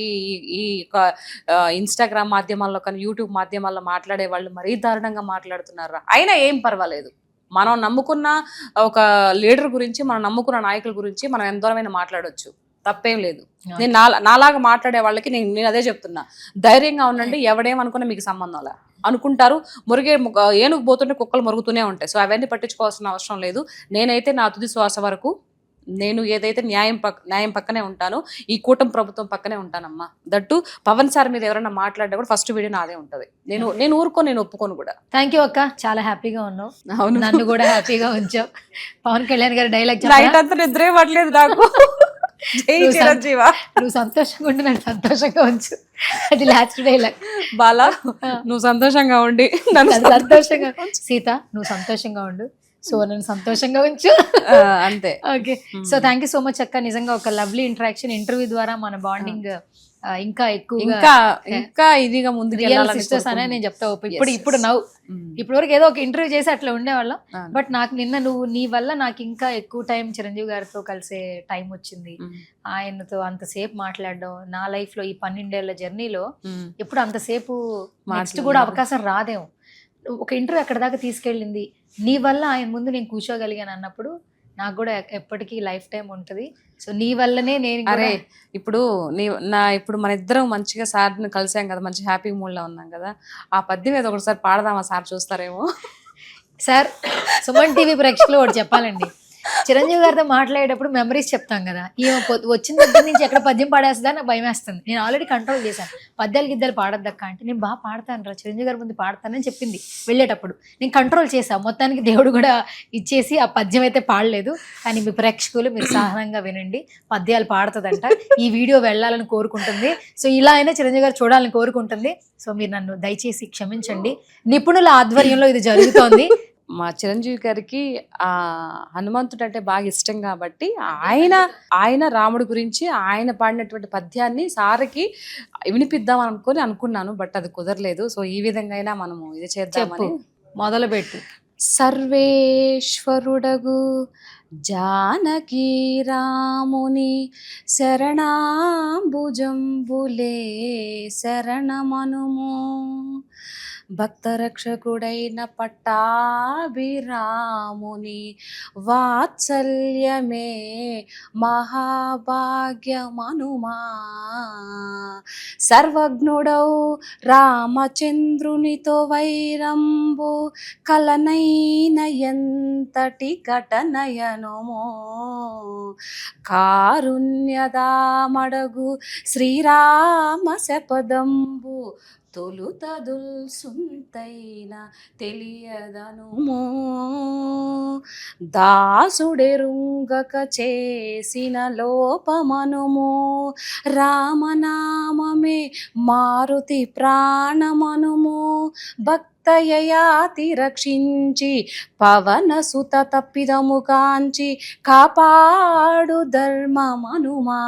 ఈ ఇన్స్టాగ్రామ్ మాధ్యమాల్లో కానీ యూట్యూబ్ మాధ్యమాల్లో మాట్లాడే వాళ్ళు మరీ దారుణంగా మాట్లాడుతున్నారు. అయినా ఏం పర్వాలేదు, మనం నమ్ముకున్న ఒక లీడర్ గురించి, మనం నమ్ముకున్న నాయకుల గురించి మనం ఎంత దూరమైన మాట్లాడొచ్చు, తప్పేం లేదు. నేను నాలాగా మాట్లాడే వాళ్ళకి నేను అదే చెప్తున్నా, ధైర్యంగా ఉండండి. ఎవడేమనుకున్నా మీకు సంబంధం అలా అనుకుంటారు. ఏనుగు పోతుంటే కుక్కలు మురుగుతూనే ఉంటాయి. సో అవన్నీ పట్టించుకోవాల్సిన అవసరం లేదు. నేనైతే నా తుది శ్వాస వరకు నేను ఏదైతే న్యాయం పక్కనే ఉంటానో, ఈ కూటమి ప్రభుత్వం పక్కనే ఉంటానమ్మా. దట్టు పవన్ సార్ మీద ఎవరైనా మాట్లాడినా కూడా ఫస్ట్ వీడియో నాదే ఉంటది. నేను ఊరుకోను, నేను ఒప్పుకోను కూడా. థ్యాంక్ యూ అక్క, చాలా హ్యాపీగా ఉన్నావు. అవును, నన్ను కూడా హ్యాపీగా ఉంచావు. పవన్ కళ్యాణ్ గారి డైలాగ్ నైట్ అంతా నిద్రే పట్టలేదు నాకు. నువ్వు సంతోషంగా ఉండి నన్ను సంతోషంగా ఉంచు, అది లాస్ట్ డైలాగ్. బాలా నువ్వు సంతోషంగా ఉండి నన్ను సంతోషంగా, సీత నువ్వు సంతోషంగా ఉండు, సో నన్ను సంతోషంగా ఉంచు, అంతే. Okay, so thank you so much అక్క. నిజంగా ఒక లవ్లీ ఇంటరాక్షన్, ఇంటర్వ్యూ ద్వారా మన బాండింగ్ ఇంకా ఎక్కువ ఇంకా ఇదిగా ముందుకు సిస్టర్స్ అనే నేను చెప్తా. ఇప్పుడు నవ్వు, ఇప్పటి వరకు ఏదో ఒక ఇంటర్వ్యూ చేసి అట్లా ఉండేవాళ్ళం, బట్ నాకు నిన్న నీ వల్ల నాకు ఇంకా ఎక్కువ టైం చిరంజీవి గారితో కలిసే టైం వచ్చింది. ఆయనతో అంతసేపు మాట్లాడడం నా లైఫ్ లో ఈ 12 ఏళ్ల జర్నీలో ఎప్పుడు అంతసేపు నెక్స్ట్ కూడా అవకాశం రాదేమో. ఒక ఇంటర్వ్యూ అక్కడ దాకా తీసుకెళ్ళింది నీ వల్ల, ఆయన ముందు నేను కూర్చోగలిగాను అన్నప్పుడు నాకు కూడా ఎప్పటికీ లైఫ్ టైం ఉంటుంది. సో నీ వల్లనే నేను ఇప్పుడు మన ఇద్దరం మంచిగా సార్ని కలిసాం కదా, మంచి హ్యాపీ మూడ్ లో ఉన్నాం కదా. ఆ పద్యం ఏదో ఒకసారి పాడదామా, సార్ చూస్తారేమో. సార్ సుమన్ టీవీ ప్రేక్షకులు ఒకటి చెప్పాలండి, చిరంజీవి గారితో మాట్లాడేటప్పుడు మెమరీస్ చెప్తాం కదా, ఈ వచ్చిన దగ్గర నుంచి ఎక్కడ పద్యం పాడేస్తుందా నాకు భయం వేస్తుంది. నేను ఆల్రెడీ కంట్రోల్ చేశాను, పద్యాలు గిద్దలు పాడద్దక్క అంటే నేను బాగా పాడతాను రా, చిరంజీవి గారి ముందు పాడతానని చెప్పింది వెళ్ళేటప్పుడు. నేను కంట్రోల్ చేశాను, మొత్తానికి దేవుడు కూడా ఇచ్చేసి ఆ పద్యం అయితే పాడలేదు. కానీ మీ ప్రేక్షకులు మీరు సహనంగా వినండి, పద్యాలు పాడుతుందంట, ఈ వీడియో వెళ్ళాలని కోరుకుంటుంది. సో ఇలా అయినా చిరంజీవి గారు చూడాలని కోరుకుంటుంది. సో మీరు నన్ను దయచేసి క్షమించండి, నిపుణుల ఆధ్వర్యంలో ఇది జరుగుతోంది. మా చిరంజీవి గారికి ఆ హనుమంతుడు అంటే బాగా ఇష్టం కాబట్టి ఆయన రాముడి గురించి ఆయన పాడినటువంటి పద్యాన్ని సార్కి వినిపిద్దాం అనుకున్నాను, బట్ అది కుదరలేదు. సో ఈ విధంగా అయినా మనము ఇది చేద్దామని మొదలుపెట్టు. సర్వేశ్వరుడగు జానకి రాముని శరణాంబుజంబులే శరణమనుము, భక్తరక్షకుడైన పట్టాభిరాముని వాత్సల్యమే మహాభాగ్యమనుమా, సర్వజ్ఞుడౌ రామచంద్రునితో వైరంబు కలనైన ఎంతటి ఘటనయనుమో, కారుణ్యదామడగు శ్రీరామ శపదంబు తొలుతదుల్సుంతైన తెలియదనుమో దాసుడెరుంగక చేసిన లోపమనుమో రామనామమే మారుతి ప్రాణమనుమో భక్తయయాతి రక్షించి పవన సుత తప్పిదము కాంచి కాపాడు ధర్మమనుమా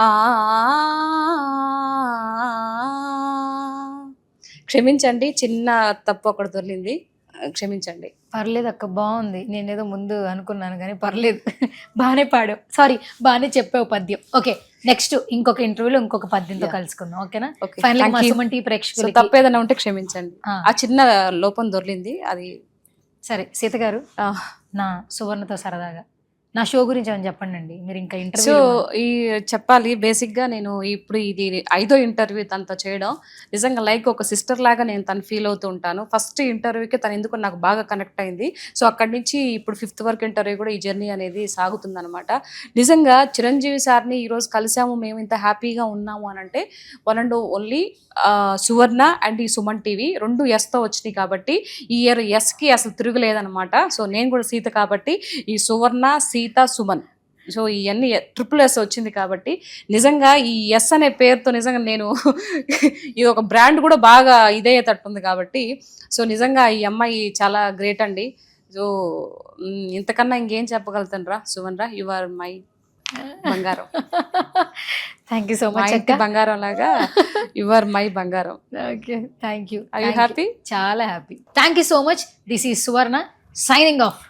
ఆ క్షమించండి, చిన్న తప్పు ఒకటి దొరికింది, క్షమించండి. పర్లేదు అక్క, బాగుంది. నేనేదో ముందు అనుకున్నాను కానీ పర్లేదు. బాగానే పాడావు, సారీ బాగానే చెప్పావు పద్యం. ఓకే, నెక్స్ట్ ఇంకొక ఇంటర్వ్యూలో ఇంకొక పద్యంతో కలుసుకుందాం, ఓకేనా? Okay, final thank you. Suman TV so ప్రేక్షకులకి తప్పేదన్నా ఉంటే క్షమించండి. ఆ. ఆ చిన్న లోపం దొరికింది అది. సరే సీత గారు, ఆ. నా సువర్ణతో సరదాగా నా షో గురించి ఏమైనా చెప్పండి అండి. మీరు ఇంకా సో ఇంటర్వ్యూ ఈ చెప్పాలి, బేసిక్గా నేను ఇప్పుడు ఇది 5వ ఇంటర్వ్యూ తనతో చేయడం. నిజంగా లైక్ ఒక సిస్టర్ లాగా నేను తను ఫీల్ అవుతూ ఉంటాను. ఫస్ట్ ఇంటర్వ్యూకి తను ఎందుకు నాకు బాగా కనెక్ట్ అయింది. సో అక్కడి నుంచి ఇప్పుడు 5th వరకు ఇంటర్వ్యూ కూడా ఈ జర్నీ అనేది సాగుతుంది అనమాట. నిజంగా చిరంజీవి సార్ని ఈరోజు కలిసాము, మేము ఇంత హ్యాపీగా ఉన్నాము అని అంటే one and only Suvarna and ఈ సుమన్ టీవీ 2 ఎస్తో వచ్చినాయి కాబట్టి ఈ ఇయర్ ఎస్కి అసలు తిరుగులేదనమాట. సో నేను కూడా సీత కాబట్టి ఈ సువర్ణ సీత సుమన్, సో ఇవన్నీ ట్రిపుల్ వచ్చింది కాబట్టి నిజంగా ఈ ఎస్ అనే పేరుతో నిజంగా నేను ఇది ఒక బ్రాండ్ కూడా బాగా ఇదయ్యేటట్టుంది కాబట్టి సో నిజంగా ఈ అమ్మాయి చాలా గ్రేట్ అండి. సో ఇంతకన్నా ఇంకేం చెప్పగలుగుతాను రా సుమన్ రా, యు ఆర్ మై బంగారం. థ్యాంక్ యూ సో మా మచ్ ఇంటి అక్క. బంగారం లాగా యు ఆర్ మై బంగారం. Okay, thank you. Are you happy? చాలా happy. Thank you so much. This is Suvarna signing off.